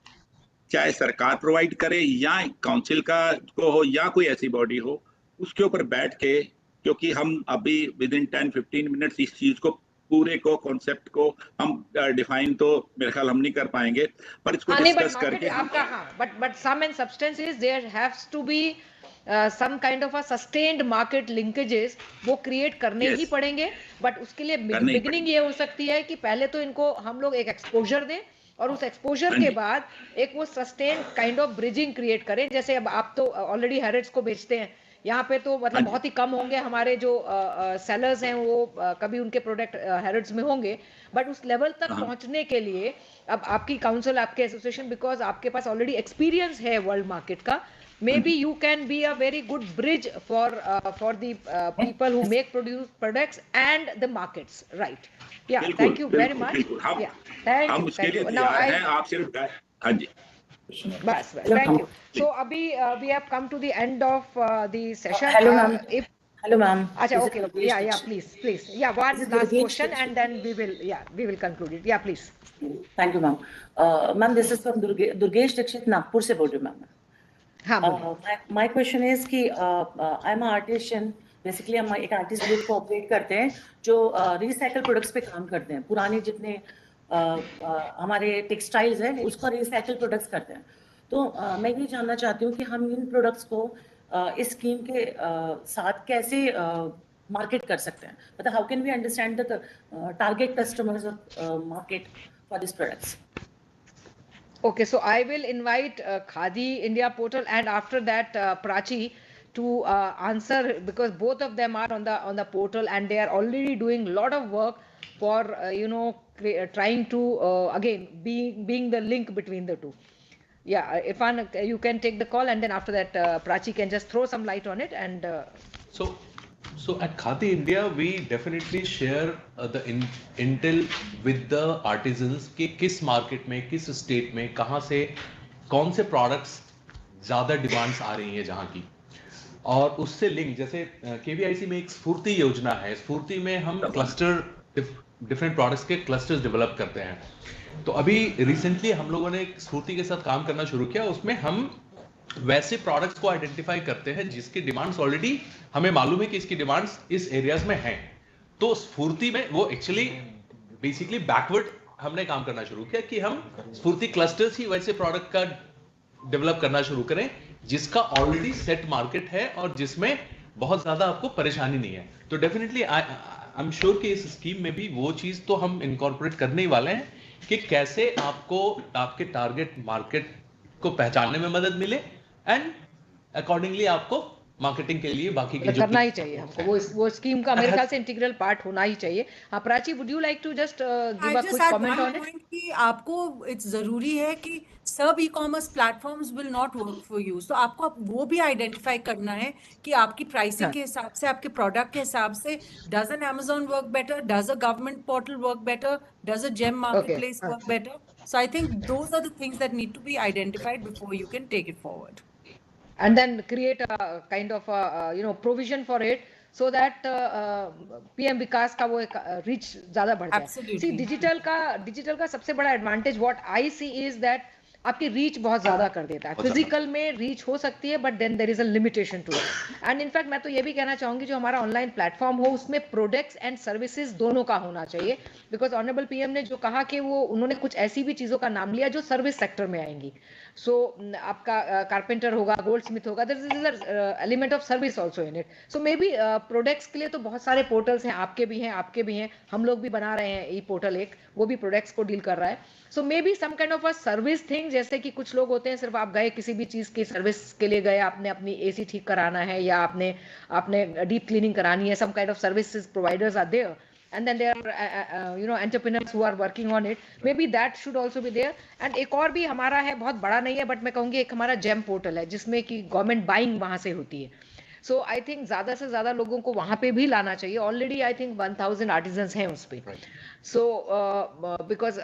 चाहे सरकार प्रोवाइड करे या काउंसिल का को हो या कोई ऐसी बॉडी हो, उसके ऊपर बैठ के, क्योंकि हम अभी विद इन 10-15 मिनट्स इस चीज को पूरे को कॉन्सेप्ट को हम डिफाइन तो मेरे ख्याल हम नहीं कर पाएंगे, पर इसको नहीं, but डिस्कस market करके हम आपका हाँ, but some and substance is there has to be some kind of a sustained market linkages वो create करने ही Yes. पड़ेंगे, but उसके लिए करने ही beginning ये हो सकती है कि पहले तो इनको हम लोग एक exposure दें और उस exposure हाँ के जी। बाद एक वो sustained kind of bridging create करें। जैसे अब आप तो already Harrods को बेचते हैं, यहाँ पे तो मतलब बहुत ही कम होंगे हमारे जो सेलर्स हैं, वो कभी उनके प्रोडक्ट हैरोड्स में होंगे, बट उस लेवल तक हाँ। पहुंचने के लिए अब आपकी काउंसिल, आपके एसोसिएशन, बिकॉज आपके पास ऑलरेडी एक्सपीरियंस है वर्ल्ड मार्केट का, may be you can be a very good bridge for the people who make produce products and the markets, right? या बिल्कुल थैंक यू वेरी बिल्कुल मच। बिल्कुल हम या थैंक हम यू, उसके थैंक लिए यू। नाउ तैयार आई हैं, आप सिर्फ हाँ जी। बस थैंक यू। सो अभी we have come to the end of the session. Hello, ma'am. If Hello, ma'am. Acha, This is okay, Durgesh yeah, Dixit. please. Yeah, one This is last Durgesh question Dixit. and then we will conclude it. Yeah, please. Thank you, ma'am. Ma'am, this is from Durgesh Dixit, Nagpur se bol rahi hu, ma'am. हाँ, बोलिए। My question is कि I'm an artisan. Basically हम एक artist group को operate करते हैं जो recycle products पे काम करते हैं। पुराने जितने हमारे टेक्सटाइल्स हैं उसको रिसाइकल प्रोडक्ट्स करते हैं। तो मैं ये जानना चाहती हूँ कि हम इन प्रोडक्ट्स को इस स्कीम के साथ कैसे मार्केट कर सकते हैं, मतलब how can we understand the target customers market for this products? Okay, so I will invite Khadi India portal and after that Prachi to answer, because both of them are on the portal and they are already doing a lot of work for trying to again being the link between the two. Yeah, Irfan, you can take the call and then after that Prachi can just throw some light on it and So at Khadi India, we definitely share the intel with the artisans कि किस market में, किस state में, कहाँ से कौन से products ज़्यादा डिमांड्स आ रही हैं जहाँ की, और उससे लिंक, जैसे KVIC में एक स्फूर्ति योजना है, स्फूर्ति में हम क्लस्टर डिफरेंट प्रोडक्ट्स के क्लस्टर्स डेवलप करते हैं। तो अभी रिसेंटली हम लोगों ने स्फूर्ति के साथ काम करना शुरू किया, उसमें हम वैसे प्रोडक्ट्स को आइडेंटिफाई करते हैं जिसकी डिमांड्स ऑलरेडी हमें मालूम है कि इसकी डिमांड्स इस एरियाज में हैं। तो स्फूर्ति में वो एक्चुअली बेसिकली बैकवर्ड हमने काम करना शुरू किया कि हम स्फूर्ति क्लस्टर्स ही वैसे प्रोडक्ट का डेवलप करना शुरू करें जिसका ऑलरेडी सेट मार्केट है और जिसमें बहुत ज्यादा आपको परेशानी नहीं है। तो डेफिनेटली आई एम श्योर कि इस स्कीम में भी वो चीज तो हम इनकॉर्पोरेट करने ही वाले हैं कि कैसे आपको आपके टारगेट मार्केट को पहचानने में मदद मिले एंड अकॉर्डिंगली आपको मार्केटिंग के लिए बाकी की करना ही चाहिए हमको, वो स्कीम का मेरे ख्याल से इंटीग्रल पार्ट होना ही चाहिए। हाँ, Prachi, would you like to just give a quick comment on it? कि आपको इट्स जरूरी है कि सब e commerce platforms will not work for you, तो आपको वो भी आइडेंटिफाई करना है कि आपकी प्राइसिंग के हिसाब से, आपके प्रोडक्ट के हिसाब से, does an Amazon work better, does a government portal work better, does a GeM marketplace work better? So I think those are the things that need to be identified before you can take it forward. And then create a kind of a provision for it so that PM विकास का वो एक reach ज़्यादा बढ़ जाए। See, digital का सबसे बड़ा advantage what I see is that आपकी रीच बहुत ज्यादा कर देता है। फिजिकल में रीच हो सकती है but then there is a limitation to it. And in fact मैं तो ये भी कहना चाहूंगी जो हमारा ऑनलाइन प्लेटफॉर्म हो उसमें प्रोडक्ट्स एंड सर्विसेज दोनों का होना चाहिए, बिकॉज ऑनरेबल पीएम ने जो कहा कि वो उन्होंने कुछ ऐसी भी चीजों का नाम लिया जो सर्विस सेक्टर में आएंगी। सो आपका कारपेंटर होगा, गोल्ड स्मिथ होगा, there is element of service also in it. So may be products के लिए तो बहुत सारे पोर्टल्स हैं, आपके भी हैं, हम लोग भी बना रहे हैं ई पोर्टल एक, वो भी प्रोडक्ट्स को डील कर रहा है। So may be some kind of a service thing, जैसे कि कुछ लोग होते हैं सिर्फ आप गए किसी भी चीज की सर्विस के लिए गए, आपने अपनी एसी ठीक कराना है या आपने डीप क्लीनिंग करानी है, some kind of services providers are there and then there are entrepreneurs who are working on it, maybe that should also be there। and एक और भी हमारा है, बहुत बड़ा नहीं है बट मैं कहूँगी एक हमारा जेम पोर्टल है जिसमें कि गवर्नमेंट बाइंग वहाँ से होती है। सो आई थिंक ज़्यादा से ज़्यादा लोगों को वहाँ पे भी लाना चाहिए। ऑलरेडी आई थिंक 1000 आर्टिजन्स हैं उस पर। So because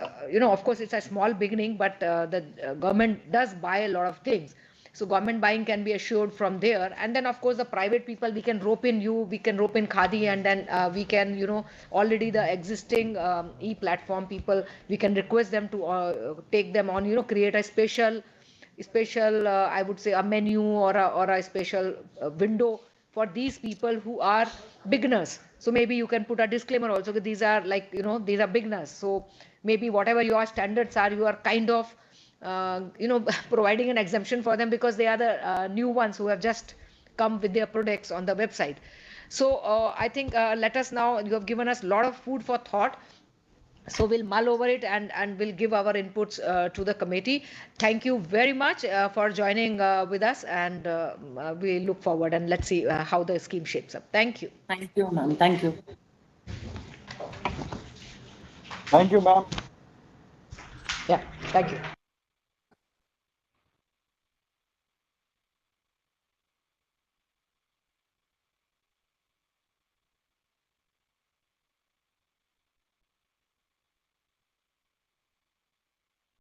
of course it's a small beginning but the government does buy a lot of things So government buying can be assured from there. And then of course the private people, we can rope in you, we can rope in Khadi, and then we can, already the existing e-platform people, we can request them to take them on, create a special I would say a menu or a special window for these people who are beginners. So maybe you can put a disclaimer also that these are like, these are beginners. So maybe whatever your standards are, you are kind of providing an exemption for them because they are the new ones who have just come with their products on the website. So I think let us now, you have given us a lot of food for thought. So we'll mull over it and we'll give our inputs to the committee. Thank you very much for joining with us, and we look forward and let's see how the scheme shapes up. Thank you. Thank you, ma'am. Thank you. Thank you, ma'am. Yeah, thank you.